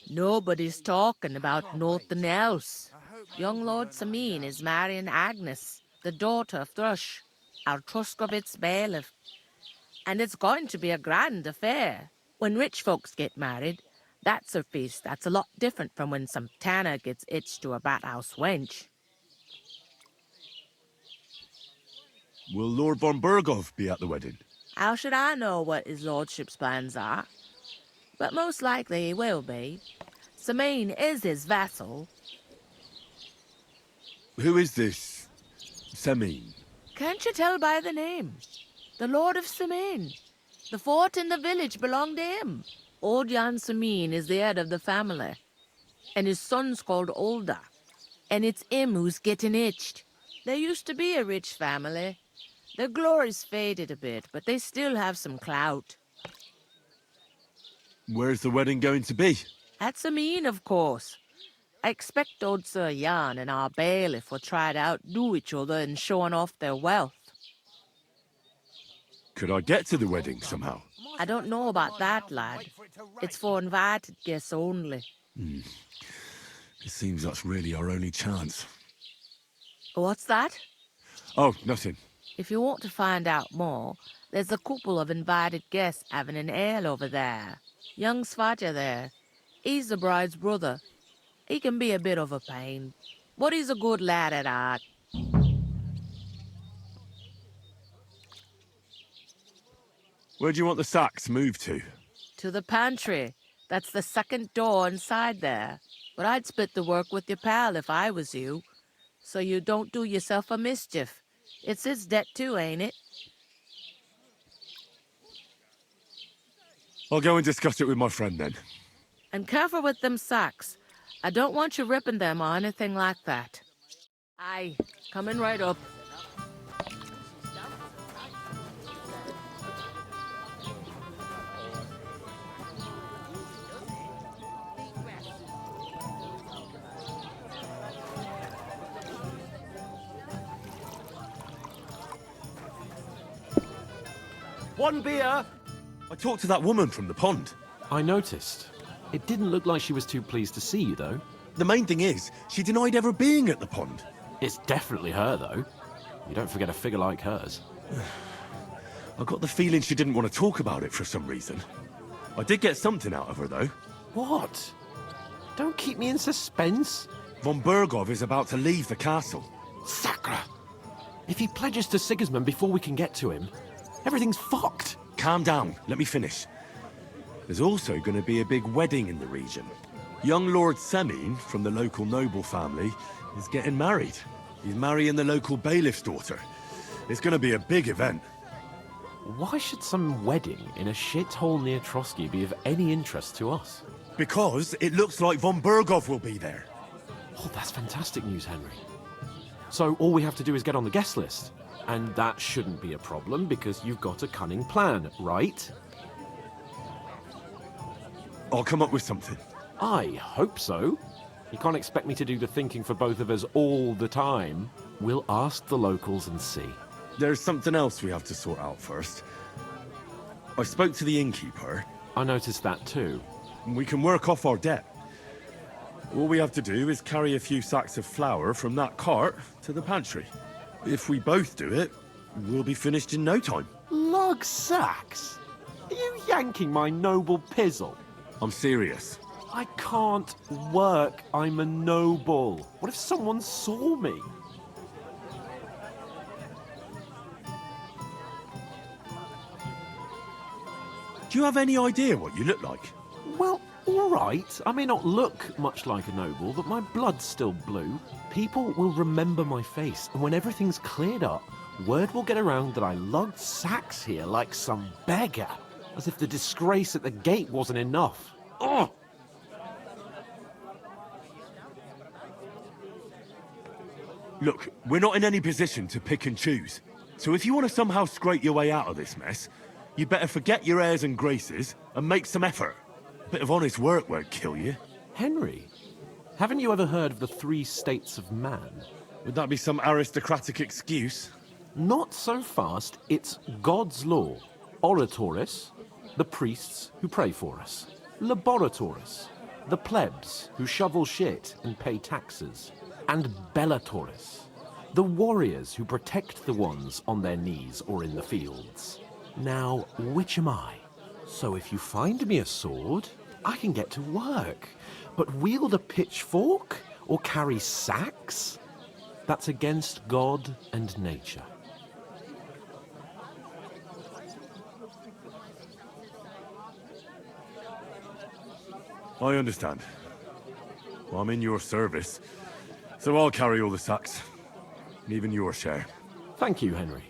nobody's talking about nothing else. Young Lord Samin is marrying Agnes, the daughter of Thrush, our Truskovitz bailiff. And it's going to be a grand affair. When rich folks get married, that's a feast that's a lot different from when some tanner gets hitched to a bat-house wench. Will Lord von Berghoff be at the wedding? How should I know what his lordship's plans are? But most likely he will be. Samin is his vassal. Who is this Samin? Can't you tell by the name? The Lord of Samin. The fort in the village belonged to him. Old Jan Samin is the head of the family. And his son's called Olda. And it's him who's getting hitched. There used to be a rich family. Their glory's faded a bit, but they still have some clout. Where's the wedding going to be? At Samin, of course. I expect old Sir Jan and our bailiff will try to outdo each other in showing off their wealth. Could I get to the wedding somehow? I don't know about that, lad. It's for invited guests only. It seems that's really our only chance. What's that? Oh, nothing. If you want to find out more, there's a couple of invited guests having an ale over there. Young Svaja there. He's the bride's brother. He can be a bit of a pain, but he's a good lad at heart. Where do you want the sacks moved to? To the pantry. That's the second door inside there. But I'd split the work with your pal if I was you, so you don't do yourself a mischief. It's his debt too, ain't it? I'll go and discuss it with my friend then. And careful with them sacks. I don't want you ripping them or anything like that. Aye, coming right up. One beer! I talked to that woman from the pond. I noticed. It didn't look like she was too pleased to see you, though. The main thing is, she denied ever being at the pond. It's definitely her, though. You don't forget a figure like hers. I got the feeling she didn't want to talk about it for some reason. I did get something out of her, though. What? Don't keep me in suspense. Von Bergov is about to leave the castle. Sacre! If he pledges to Sigismund before we can get to him, everything's fucked. Calm down. Let me finish. There's also going to be a big wedding in the region. Young Lord Semin, from the local noble family, is getting married. He's marrying the local bailiff's daughter. It's going to be a big event. Why should some wedding in a shithole near Trotsky be of any interest to us? Because it looks like von Bergov will be there. Oh, that's fantastic news, Henry. So all we have to do is get on the guest list. And that shouldn't be a problem because you've got a cunning plan, right? I'll come up with something. I hope so. You can't expect me to do the thinking for both of us all the time. We'll ask the locals and see. There's something else we have to sort out first. I spoke to the innkeeper. I noticed that too. We can work off our debt. All we have to do is carry a few sacks of flour from that cart to the pantry. If we both do it, we'll be finished in no time. Lug sacks? Are you yanking my noble pizzle? I'm serious. I can't work. I'm a noble. What if someone saw me? Do you have any idea what you look like? Well, all right. I may not look much like a noble, but my blood's still blue. People will remember my face, and when everything's cleared up, word will get around that I lugged sacks here like some beggar. As if the disgrace at the gate wasn't enough. Ugh! Look, we're not in any position to pick and choose. So if you want to somehow scrape your way out of this mess, you better forget your airs and graces and make some effort. A bit of honest work won't kill you. Henry, haven't you ever heard of the 3 states of man? Would that be some aristocratic excuse? Not so fast. It's God's law. Oratoris, the priests who pray for us. Laboratoris, the plebs who shovel shit and pay taxes. And Bellatoris, the warriors who protect the ones on their knees or in the fields. Now, which am I? So if you find me a sword, I can get to work. But wield a pitchfork or carry sacks? That's against God and nature. I understand. Well, I'm in your service, so I'll carry all the sacks. Even your share. Thank you, Henry.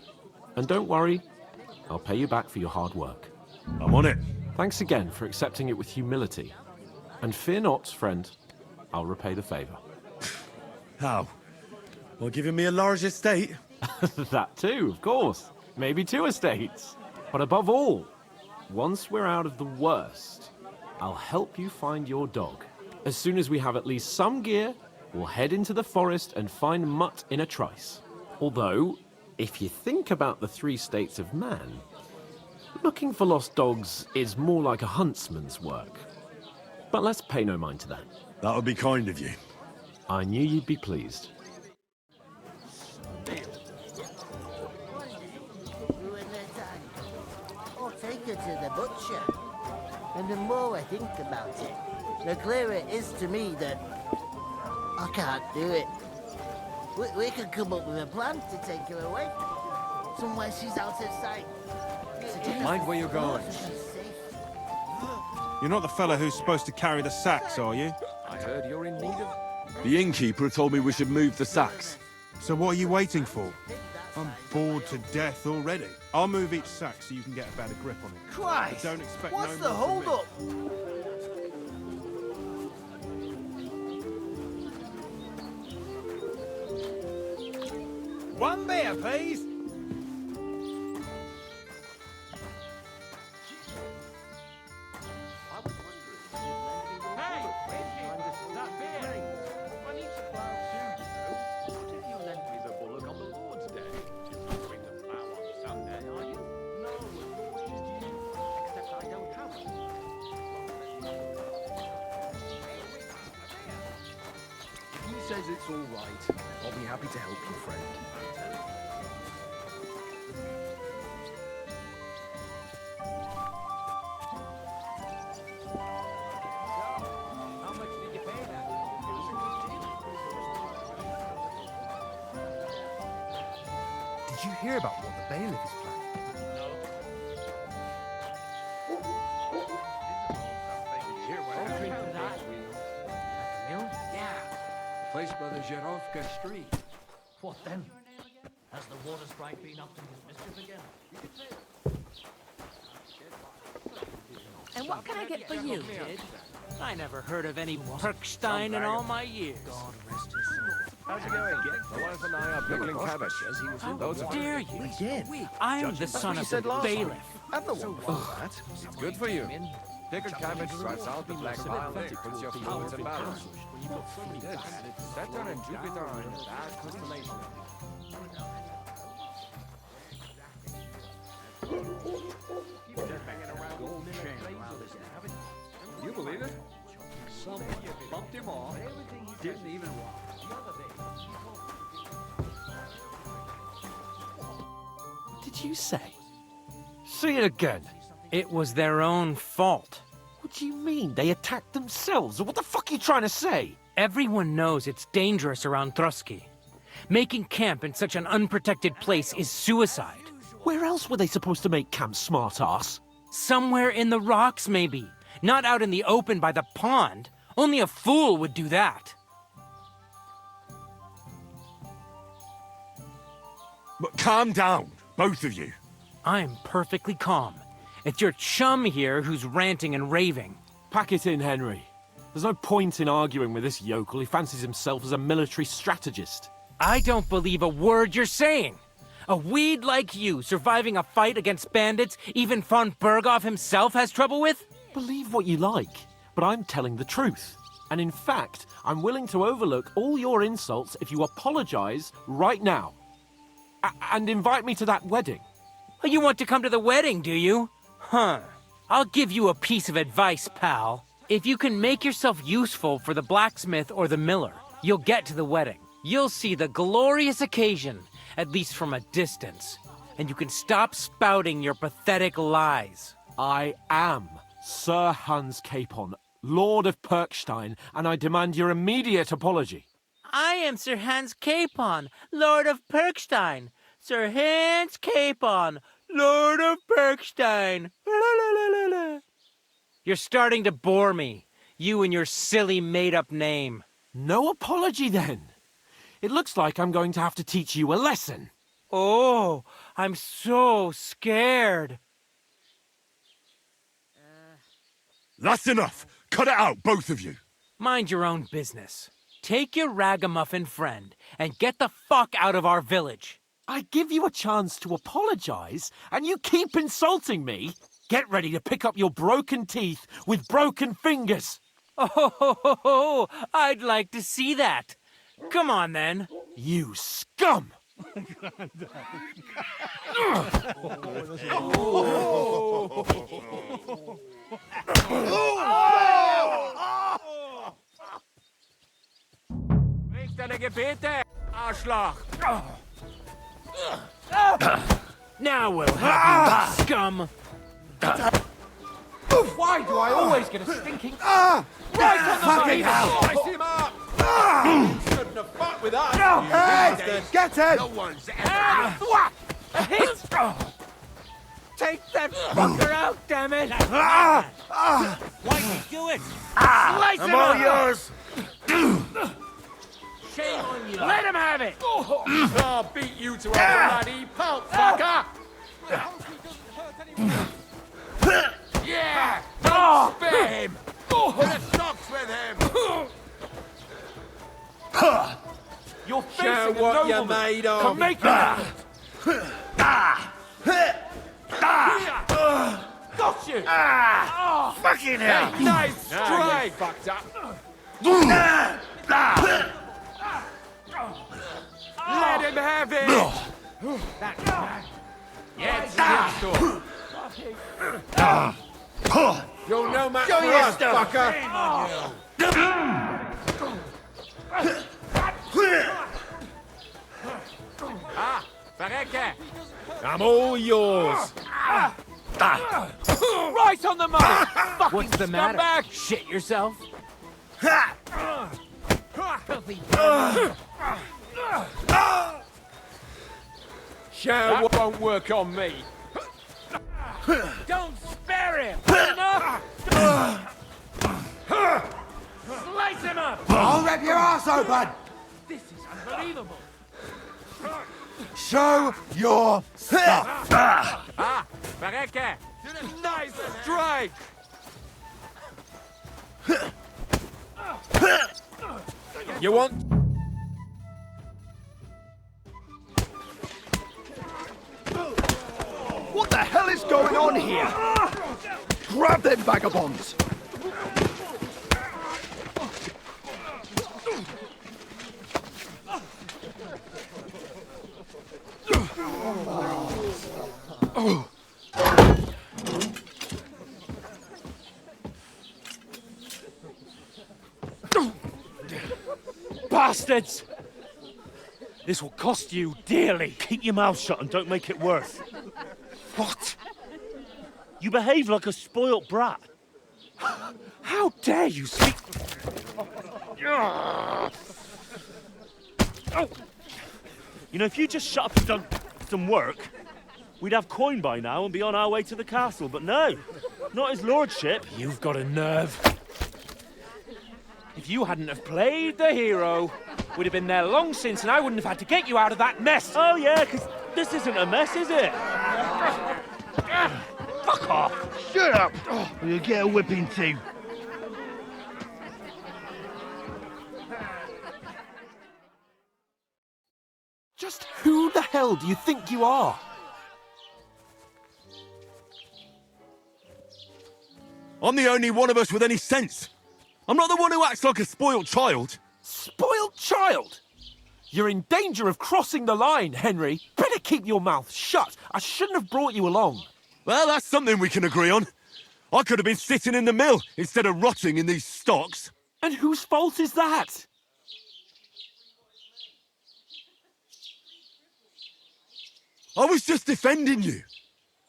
And don't worry, I'll pay you back for your hard work. I'm on it. Thanks again for accepting it with humility. And fear not, friend, I'll repay the favor. How? Well, giving me a large estate? That too, of course. maybe 2 estates. But above all, once we're out of the worst, I'll help you find your dog. As soon as we have at least some gear, we'll head into the forest and find Mutt in a trice. Although, if you think about the 3 states of man, looking for lost dogs is more like a huntsman's work. But let's pay no mind to that. That would be kind of you. I knew you'd be pleased. I'll take her to the butcher. And the more I think about it, the clearer it is to me that I can't do it. We could come up with a plan to take her away. Somewhere she's out of sight. Mind where you're going. You're not the fella who's supposed to carry the sacks, are you? I heard you're in need of... The innkeeper told me we should move the sacks. So what are you waiting for? I'm bored to death already. I'll move each sack so you can get a better grip on it. Christ! But don't expect What's no the more from me. hold-up? One beer, please. Says it's all right. I'll be happy to help you, friend. How much did you pay that? Did you hear about what the bailiff is planning? Place by the Zherovka Street. What then? Has the water sprite been up to his mischief again? And what can I get for you, kid? I never heard of any Perkstein in all my years. God rest his soul. How's it going? My wife and I are pickling cabbage. How dare you? I am the son of the bailiff. I'm the one for that. It's good for you. Pickled cabbage drives out the black bile and puts your fluids in balance. Yes, Saturn and Jupiter are in a bad constellation. You believe it? Someone bumped him off. Didn't even walk. Did you say? See it again. It was their own fault. What do you mean? They attacked themselves? What the fuck are you trying to say? Everyone knows it's dangerous around Trusky. Making camp in such an unprotected place is suicide. Where else were they supposed to make camp, smart-ass? Somewhere in the rocks, maybe. Not out in the open by the pond. Only a fool would do that. But calm down, both of you. I'm perfectly calm. It's your chum here who's ranting and raving. Pack it in, Henry. There's no point in arguing with this yokel. He fancies himself as a military strategist. I don't believe a word you're saying. A weed like you surviving a fight against bandits even von Berghoff himself has trouble with? Believe what you like, but I'm telling the truth. And in fact, I'm willing to overlook all your insults if you apologize right now. And invite me to that wedding. Oh, you want to come to the wedding, do you? Huh. I'll give you a piece of advice, pal. If you can make yourself useful for the blacksmith or the miller, you'll get to the wedding. You'll see the glorious occasion, at least from a distance. And you can stop spouting your pathetic lies. I am Sir Hans Capon, Lord of Perkstein, and I demand your immediate apology. I am Sir Hans Capon, Lord of Perkstein. Sir Hans Capon, Lord of Perkstein. You're starting to bore me, you and your silly made-up name. No apology, then. It looks like I'm going to have to teach you a lesson. Oh, I'm so scared. That's enough. Cut it out, both of you. Mind your own business. Take your ragamuffin friend and get the fuck out of our village. I give you a chance to apologize, and you keep insulting me? Get ready to pick up your broken teeth with broken fingers. Oh, I'd like to see that. Come on, then. You scum! Weg deine Gebete, Arschloch! Now we'll have you, scum! Why do I always get a stinking... right on the Fucking money! hell! Slice him up! You shouldn't have fought with us! Hey! Get him! No one's ever... What? A hit! Take that fucker out, damn it! Why'd you do it? Slice him all up! yours! Shame on you! Let him have it! I'll beat you to a bloody pulp, fucker! Yeah! Don't spare him! Put a stocks with him! You're facing Show a what you're nobleman. made of! Come make it! Got you! Fucking hell! Hey, nice strike! Fucked up! Let him have it! Yes, you're no match for us, fucker! Verrecke! I'm all yours! Right on the money! Fucking What's the matter? scumbag! Shit yourself? That won't work on me! Don't spare him! Enough! Slice him up! I'll rip your ass open! This is unbelievable! Show your stuff! Verrecke! Nice strike! You want... What the hell is going on here? Grab them vagabonds! Bastards! This will cost you dearly. Keep your mouth shut and don't make it worse. What? You behave like a spoilt brat. How dare you speak... Oh. You know, if you just shut up and done some work, we'd have coin by now and be on our way to the castle, but no, not his lordship. You've got a nerve. If you hadn't have played the hero, we'd have been there long since and I wouldn't have had to get you out of that mess. Oh yeah, because this isn't a mess, is it? Fuck off! Shut up! Or you'll get a whipping too. Just who the hell do you think you are? I'm the only one of us with any sense. I'm not the one who acts like a spoiled child. Spoiled child? You're in danger of crossing the line, Henry. Better keep your mouth shut. I shouldn't have brought you along. Well, that's something we can agree on. I could have been sitting in the mill instead of rotting in these stocks. And whose fault is that? I was just defending you.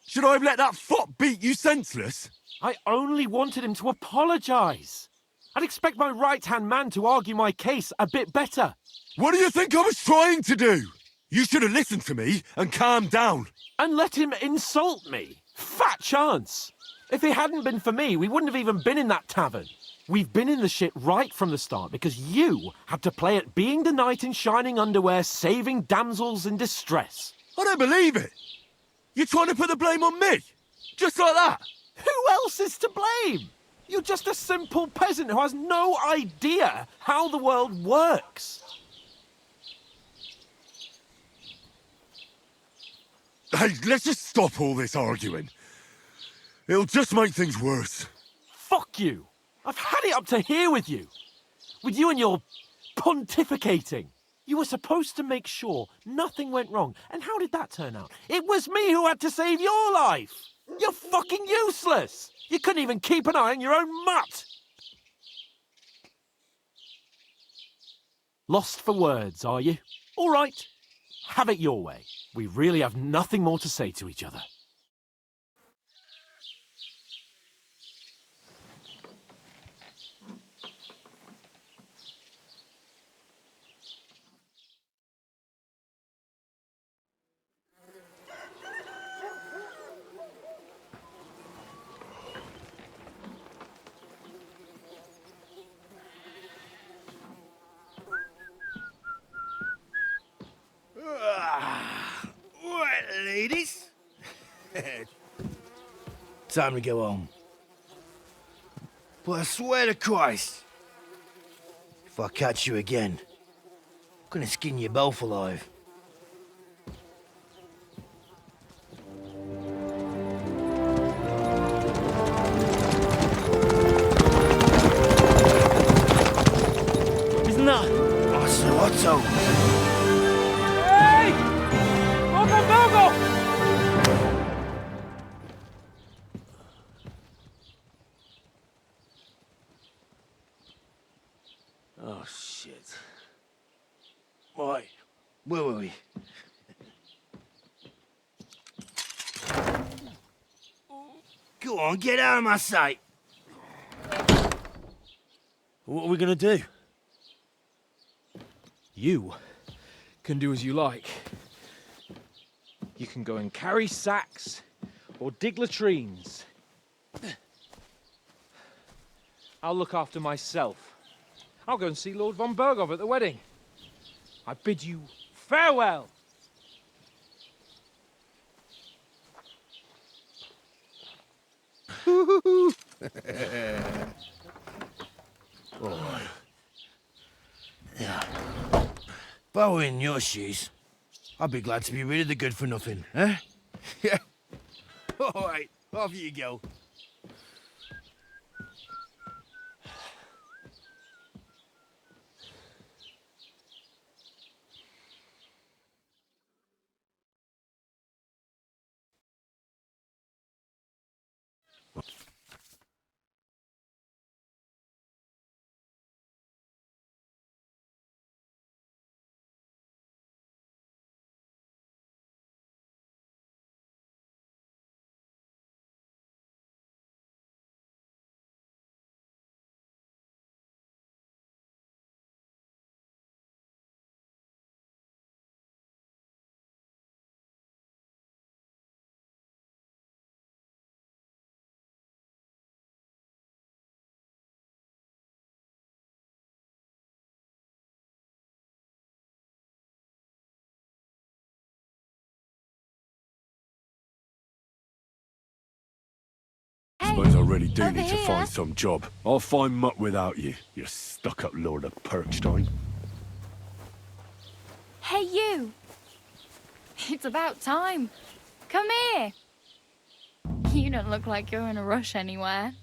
Should I have let that fop beat you senseless? I only wanted him to apologise. I'd expect my right-hand man to argue my case a bit better. What do you think I was trying to do? You should have listened to me and calmed down. And let him insult me. Fat chance. If it hadn't been for me, we wouldn't have even been in that tavern. We've been in the shit right from the start because you had to play at being the knight in shining underwear, saving damsels in distress. I don't believe it. You're trying to put the blame on me? Just like that? Who else is to blame? You're just a simple peasant who has no idea how the world works. Hey, let's just stop all this arguing. It'll just make things worse. Fuck you! I've had it up to here with you! With you and your pontificating. You were supposed to make sure nothing went wrong. And how did that turn out? It was me who had to save your life! You're fucking useless! You couldn't even keep an eye on your own mutt! Lost for words, are you? All right. Have it your way. We really have nothing more to say to each other. Right, ladies. Time to go home. But I swear to Christ, if I catch you again, I'm gonna skin you both alive. Isn't that? Otto. Hey! Go! Oh, shit. Right, where were we? Go on, get out of my sight. What are we gonna do? You can do as you like. You can go and carry sacks or dig latrines. I'll look after myself. I'll go and see Lord von Berghoff at the wedding. I bid you farewell. All right. Yeah. If I were in your shoes, I'd be glad to be rid of the good-for-nothing, eh? Yeah. All right, off you go. Suppose I really do need to find some job. I'll find mutt without you, you stuck-up Lord of Perkstein. Hey, you! It's about time. Come here. You don't look like you're in a rush anywhere.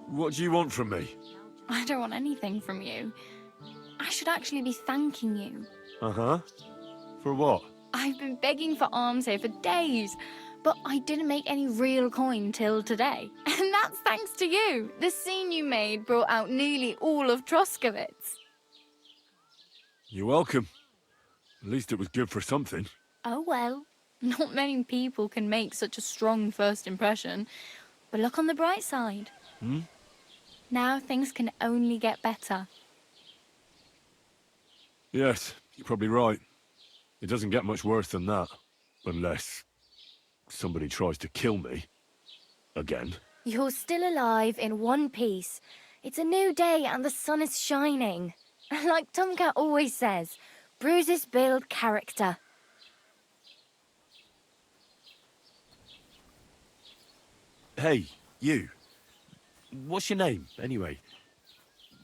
What do you want from me? I don't want anything from you. I should actually be thanking you. Uh-huh. For what? I've been begging for alms here for days, but I didn't make any real coin till today. And that's thanks to you. The scene you made brought out nearly all of Troskowitz. You're welcome. At least it was good for something. Oh well, not many people can make such a strong first impression. But look on the bright side. Hmm? Now things can only get better. Yes, you're probably right. It doesn't get much worse than that. Unless somebody tries to kill me. Again. You're still alive in one piece. It's a new day and the sun is shining. Like Tomcat always says, bruises build character. Hey, you. What's your name, anyway?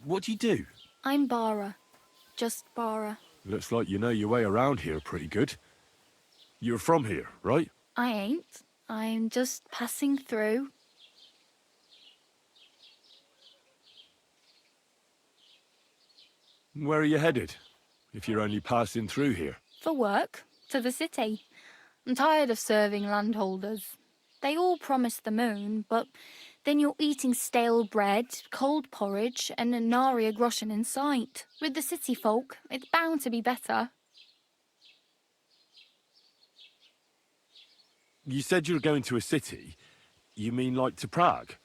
What do you do? I'm Bara. Just Bara. Looks like you know your way around here pretty good. You're from here, right? I ain't. I'm just passing through. Where are you headed, if you're only passing through here? For work. To the city. I'm tired of serving landholders. They all promise the moon, but then you're eating stale bread, cold porridge, and a nary a groschen in sight. With the city folk, it's bound to be better. You said you were going to a city. You mean like to Prague?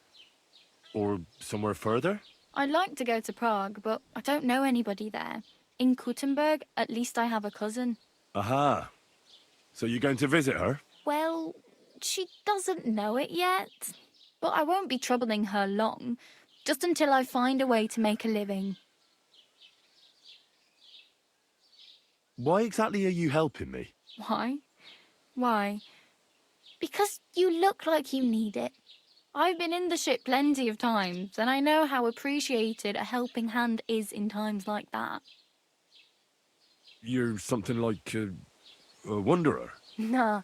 Or somewhere further? I'd like to go to Prague, but I don't know anybody there. In Kuttenberg, at least I have a cousin. Aha. So you're going to visit her? Well, she doesn't know it yet. But I won't be troubling her long, just until I find a way to make a living. Why exactly are you helping me? Why? Why? Because you look like you need it. I've been in the ship plenty of times, and I know how appreciated a helping hand is in times like that. You're something like a wanderer? Nah,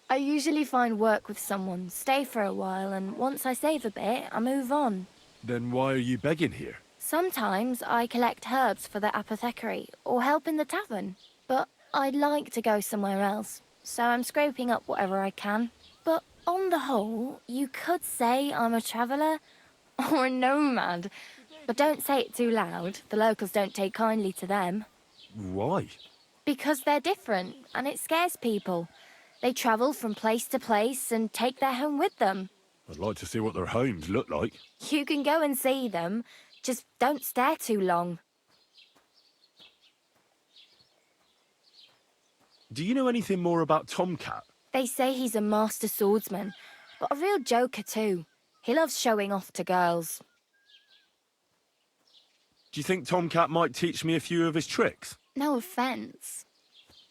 I usually find work with someone, stay for a while, and once I save a bit, I move on. Then why are you begging here? Sometimes I collect herbs for the apothecary, or help in the tavern. But I'd like to go somewhere else, so I'm scraping up whatever I can. But on the whole, you could say I'm a traveller, or a nomad. But don't say it too loud, the locals don't take kindly to them. Why? Because they're different, and it scares people. They travel from place to place and take their home with them. I'd like to see what their homes look like. You can go and see them, just don't stare too long. Do you know anything more about Tomcat? They say he's a master swordsman, but a real joker too. He loves showing off to girls. Do you think Tomcat might teach me a few of his tricks? No offence,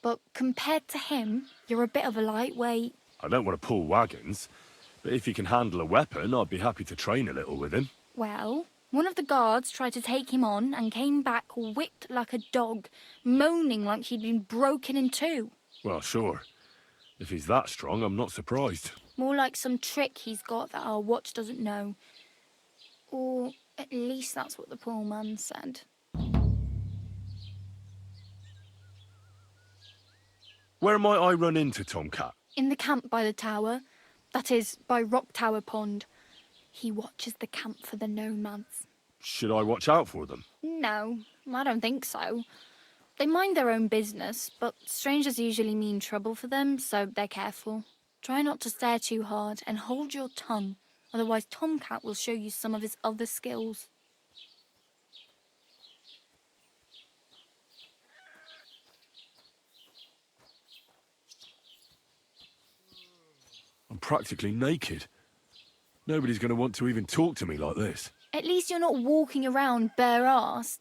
but compared to him, you're a bit of a lightweight. I don't want to pull wagons, but if he can handle a weapon, I'd be happy to train a little with him. Well, one of the guards tried to take him on and came back whipped like a dog, moaning like he'd been broken in two. Well, sure. If he's that strong, I'm not surprised. More like some trick he's got that our watch doesn't know. Or at least that's what the poor man said. Where might I run into Tomcat? In the camp by the tower. That is, by Rock Tower Pond. He watches the camp for the nomads. Should I watch out for them? No, I don't think so. They mind their own business, but strangers usually mean trouble for them, so they're careful. Try not to stare too hard and hold your tongue, otherwise Tomcat will show you some of his other skills. I'm practically naked. Nobody's going to want to even talk to me like this. At least you're not walking around bare-assed,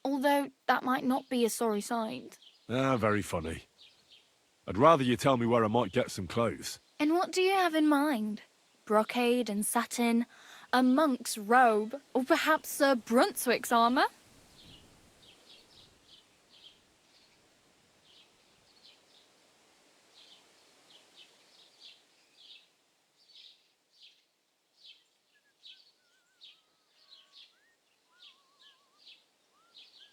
although that might not be a sorry sight. Ah, very funny. I'd rather you tell me where I might get some clothes. And what do you have in mind? Brocade and satin, a monk's robe, or perhaps Sir Brunswick's armour?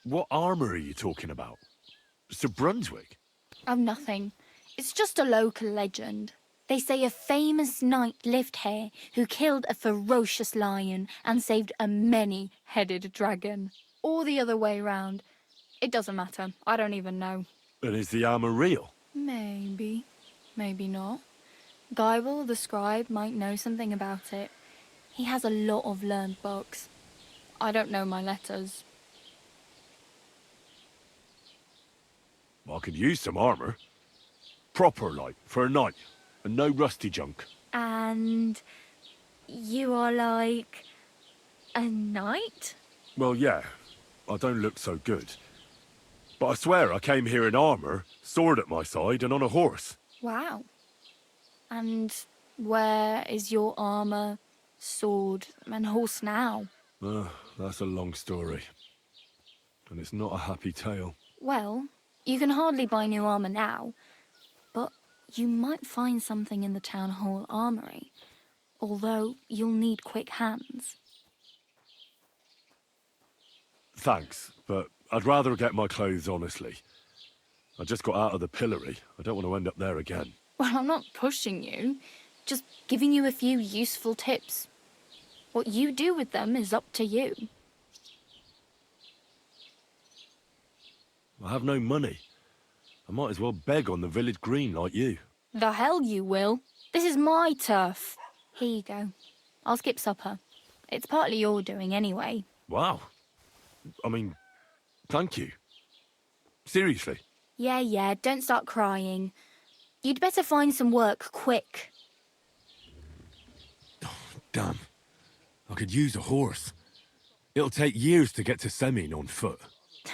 What armour are you talking about? Sir Brunswick? Oh, nothing. It's just a local legend. They say a famous knight lived here who killed a ferocious lion and saved a many-headed dragon. Or the other way round. It doesn't matter. I don't even know. And is the armour real? Maybe. Maybe not. Geibel, the scribe, might know something about it. He has a lot of learned books. I don't know my letters. I could use some armour. Proper, like, for a knight. And no rusty junk. And you are like a knight? Well, yeah. I don't look so good. But I swear I came here in armour, sword at my side, and on a horse. Wow. And where is your armour, sword, and horse now? That's a long story. and it's not a happy tale. Well, you can hardly buy new armor now, but you might find something in the town hall armory, although you'll need quick hands. Thanks, but I'd rather get my clothes honestly. I just got out of the pillory. I don't want to end up there again. Well, I'm not pushing you, just giving you a few useful tips. What you do with them is up to you. I have no money. I might as well beg on the village green like you. The hell you will. This is my turf. Here you go. I'll skip supper. It's partly your doing anyway. Wow. I mean, thank you. Seriously. Yeah, don't start crying. You'd better find some work quick. Damn. I could use a horse. It'll take years to get to Semin on foot.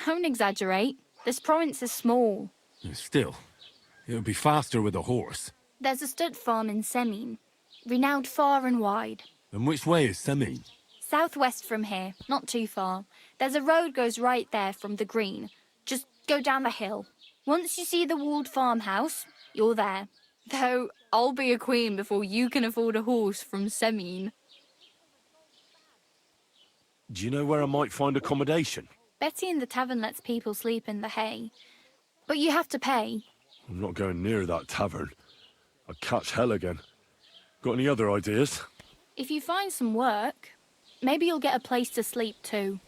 Don't exaggerate. This province is small. Still, it would be faster with a horse. There's a stud farm in Semin, renowned far and wide. And which way is Semin? Southwest from here, not too far. There's a road goes right there from the green. Just go down the hill. Once you see the walled farmhouse, you're there. Though I'll be a queen before you can afford a horse from Semin. Do you know where I might find accommodation? Betty in the tavern lets people sleep in the hay. But you have to pay. I'm not going near that tavern. I'd catch hell again. Got any other ideas? If you find some work, maybe you'll get a place to sleep too.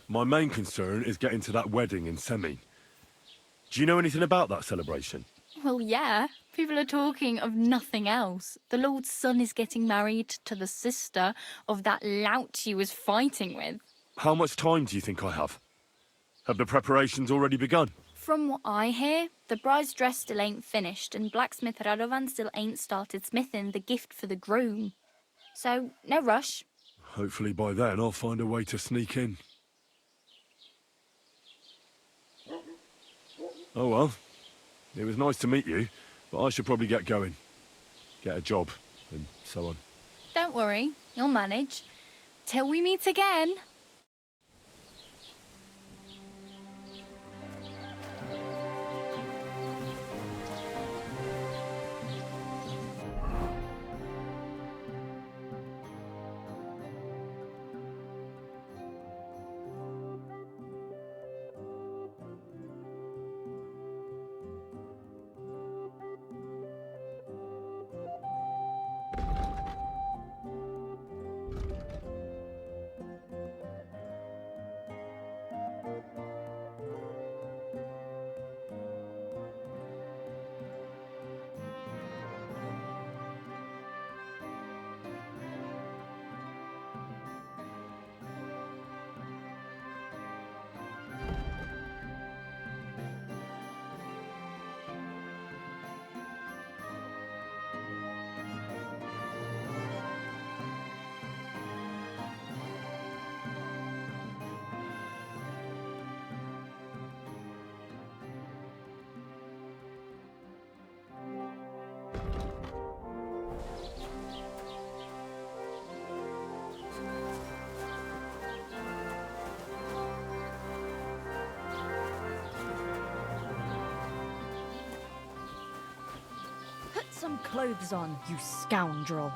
My main concern is getting to that wedding in Semin. Do you know anything about that celebration? Well, yeah. People are talking of nothing else. The Lord's son is getting married to the sister of that lout he was fighting with. How much time do you think I have? Have the preparations already begun? From what I hear, the bride's dress still ain't finished, and blacksmith Radovan still ain't started smithing the gift for the groom. So, no rush. Hopefully by then I'll find a way to sneak in. Oh well. It was nice to meet you, but I should probably get going. Get a job, and so on. Don't worry, you'll manage. Till we meet again. Put some clothes on, you scoundrel.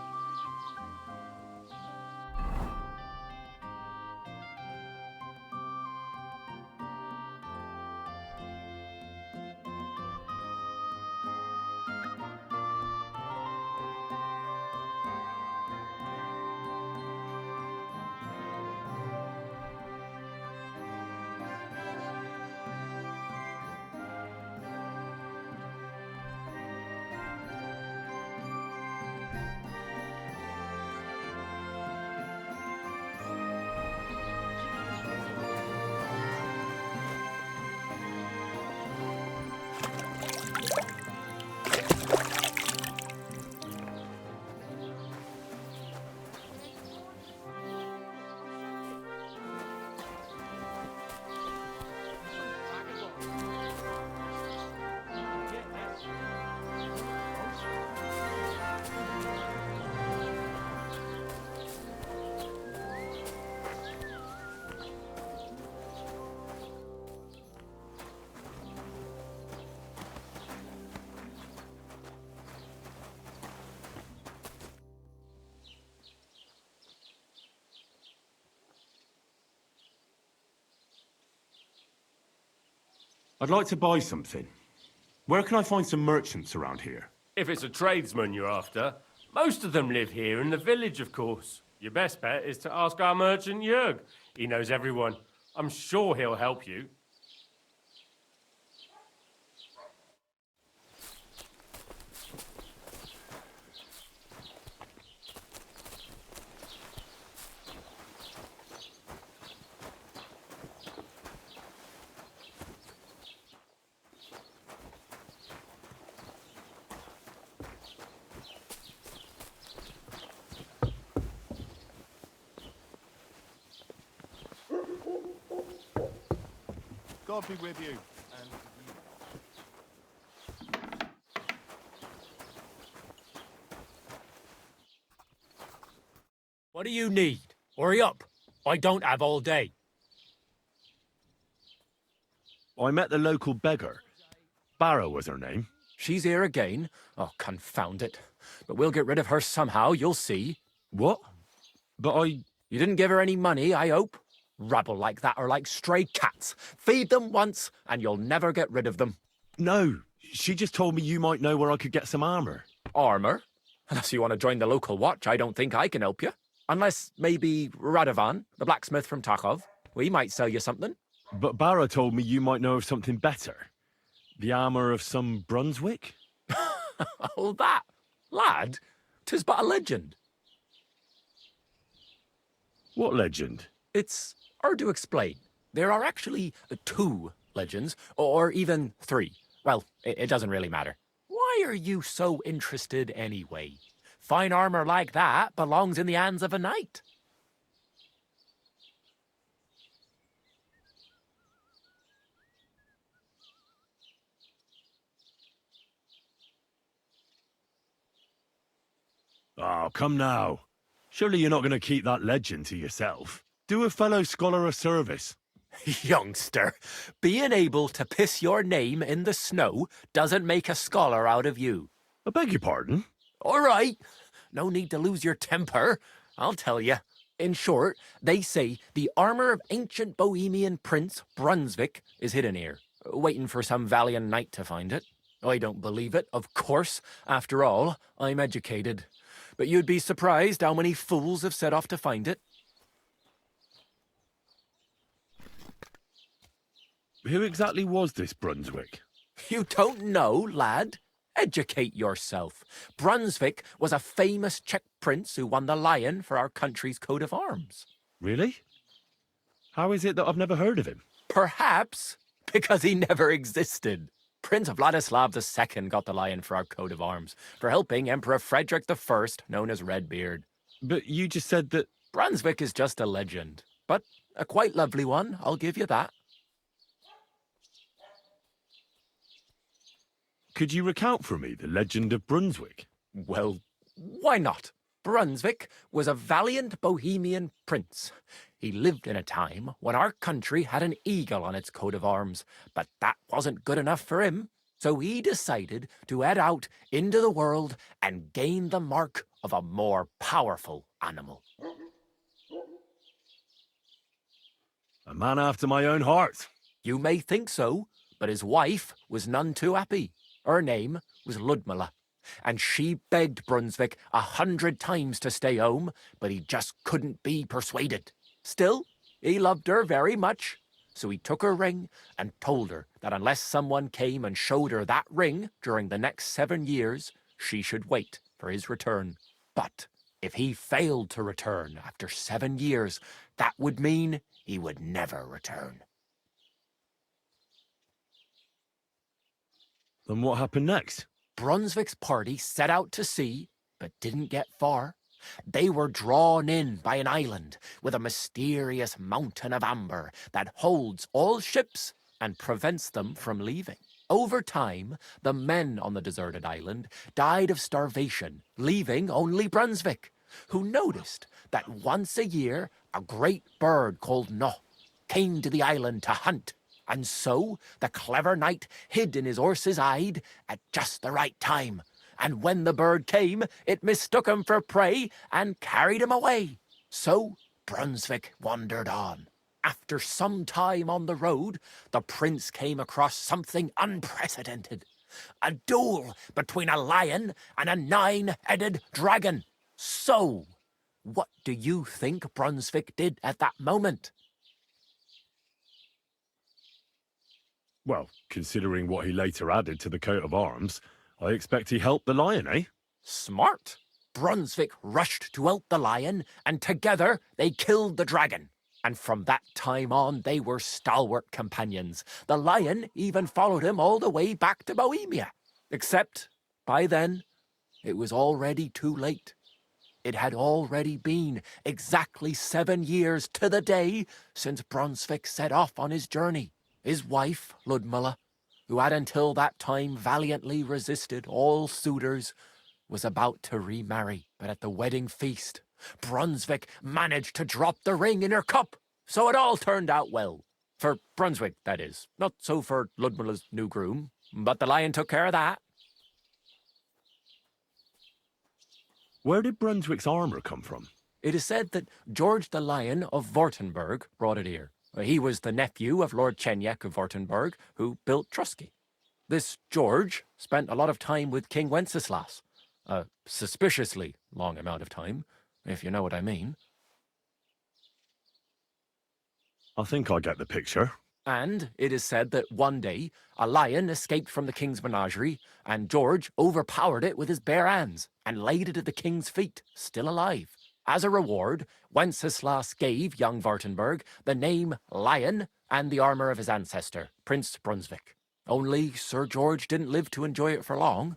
I'd like to buy something. Where can I find some merchants around here? If it's a tradesman you're after, most of them live here in the village, of course. Your best bet is to ask our merchant Jörg. He knows everyone. I'm sure he'll help you. God be with you. What do you need? Hurry up. I don't have all day. I met the local beggar. Barrow was her name. She's here again. Oh, confound it. But we'll get rid of her somehow, you'll see. What? But I... You didn't give her any money, I hope? Rabble like that are like stray cats. Feed them once, and you'll never get rid of them. No, she just told me you might know where I could get some armor. Armor? Unless you want to join the local watch, I don't think I can help you. Unless maybe Radovan, the blacksmith from Takov. We might sell you something. But Barrow told me you might know of something better. The armor of some Brunswick? Oh, that? Lad, 'tis but a legend. What legend? It's hard to explain. There are actually 2 legends, or even 3. Well, it doesn't really matter. Why are you so interested anyway? Fine armor like that belongs in the hands of a knight. Oh, come now. Surely you're not going to keep that legend to yourself. Do a fellow scholar a service. Youngster, being able to piss your name in the snow doesn't make a scholar out of you. I beg your pardon? All right. No need to lose your temper. I'll tell you. In short, they say the armor of ancient Bohemian Prince Brunswick is hidden here, waiting for some valiant knight to find it. I don't believe it, of course. After all, I'm educated. But you'd be surprised how many fools have set off to find it. Who exactly was this Brunswick? You don't know, lad? Educate yourself. Brunswick was a famous Czech prince who won the lion for our country's coat of arms. Really? How is it that I've never heard of him? Perhaps because he never existed. Prince Vladislav II got the lion for our coat of arms for helping Emperor Frederick I, known as Redbeard. But you just said that... Brunswick is just a legend, but a quite lovely one, I'll give you that. Could you recount for me the legend of Brunswick? Well, why not? Brunswick was a valiant Bohemian prince. He lived in a time when our country had an eagle on its coat of arms, but that wasn't good enough for him, so he decided to head out into the world and gain the mark of a more powerful animal. A man after my own heart. You may think so, but his wife was none too happy. Her name was Ludmilla, and she begged Brunswick 100 times to stay home, but he just couldn't be persuaded. Still, he loved her very much, so he took her ring and told her that unless someone came and showed her that ring during the next 7 years, she should wait for his return. But if he failed to return after 7 years, that would mean he would never return. Then what happened next? Brunswick's party set out to sea, but didn't get far. They were drawn in by an island with a mysterious mountain of amber that holds all ships and prevents them from leaving. Over time, the men on the deserted island died of starvation, leaving only Brunswick, who noticed that once a year a great bird called No came to the island to hunt. And so the clever knight hid in his horse's hide at just the right time. And when the bird came, it mistook him for prey and carried him away. So Brunswick wandered on. After some time on the road, the prince came across something unprecedented. A duel between a lion and a 9-headed dragon. So, what do you think Brunswick did at that moment? Well, considering what he later added to the coat of arms, I expect he helped the lion, eh? Smart. Brunswick rushed to help the lion, and together they killed the dragon. And from that time on, they were stalwart companions. The lion even followed him all the way back to Bohemia. Except, by then, it was already too late. It had already been exactly 7 years to the day since Brunswick set off on his journey. His wife, Ludmilla, who had until that time valiantly resisted all suitors, was about to remarry. But at the wedding feast, Brunswick managed to drop the ring in her cup, so it all turned out well. For Brunswick, that is. Not so for Ludmilla's new groom, but the lion took care of that. Where did Brunswick's armor come from? It is said that George the Lion of Württemberg brought it here. He was the nephew of Lord Chenyek of Württemberg, who built Trusky. This George spent a lot of time with King Wenceslas. A suspiciously long amount of time, if you know what I mean. I think I get the picture. And it is said that one day, a lion escaped from the king's menagerie, and George overpowered it with his bare hands and laid it at the king's feet, still alive. As a reward, Wenceslas gave young Württemberg the name Lion and the armor of his ancestor, Prince Brunswick. Only Sir George didn't live to enjoy it for long.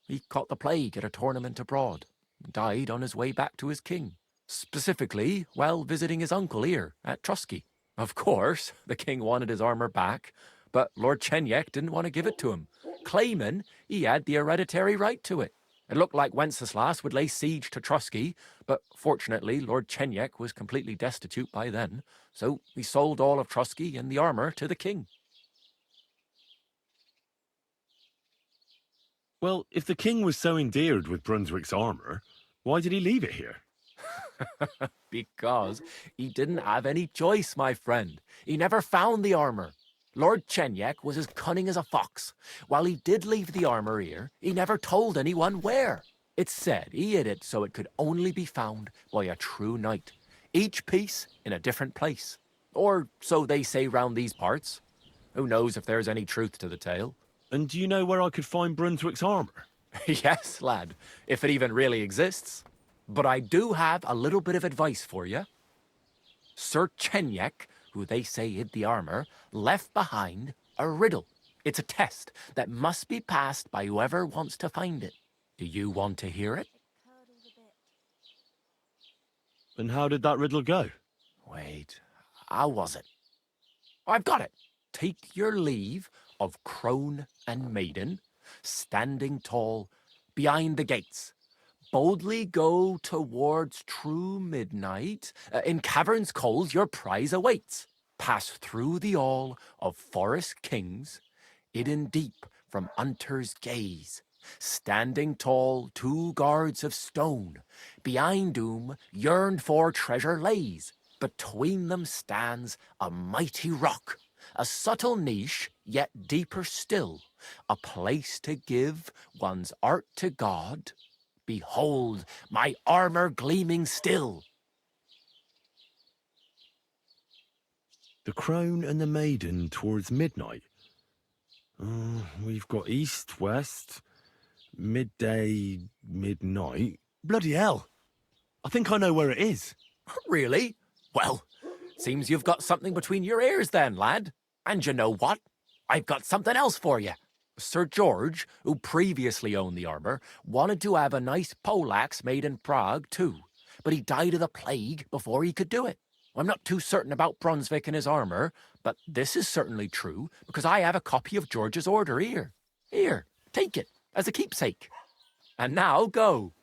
He caught the plague at a tournament abroad, and died on his way back to his king. Specifically, while visiting his uncle here at Trusky. Of course, the king wanted his armor back, but Lord Chenyek didn't want to give it to him, claiming he had the hereditary right to it. It looked like Wenceslas would lay siege to Trusky, but fortunately Lord Chenyek was completely destitute by then, so he sold all of Trusky and the armor to the king. Well, if the king was so endeared with Brunswick's armor, why did he leave it here? Because he didn't have any choice, my friend. He never found the armor. Lord Chenyek was as cunning as a fox. While he did leave the armor here, he never told anyone where. It's said he hid it so it could only be found by a true knight, each piece in a different place. Or so they say round these parts. Who knows if there's any truth to the tale? And do you know where I could find Brunswick's armor? Yes, lad, if it even really exists. But I do have a little bit of advice for you. Sir Chenyek, who they say hid the armor, left behind a riddle. It's a test that must be passed by whoever wants to find it. Do you want to hear it? And how did that riddle go? Wait, how was it? I've got it. Take your leave of crone and maiden, standing tall behind the gates. Boldly go towards true midnight. In caverns cold your prize awaits. Pass through the all of forest kings, hidden deep from hunter's gaze. Standing tall, 2 guards of stone, behind whom yearned for treasure lays. Between them stands a mighty rock, a subtle niche, yet deeper still, a place to give one's art to God. Behold, my armor gleaming still. The crone and the maiden towards midnight. We've got east, west, midday, midnight. Bloody hell! I think I know where it is. Really? Well, seems you've got something between your ears then, lad. And you know what? I've got something else for you. Sir George, who previously owned the armor, wanted to have a nice poleaxe made in Prague too, but he died of the plague before he could do it. I'm not too certain about Brunswick and his armor, but this is certainly true because I have a copy of George's order here. Here, take it as a keepsake. And now go.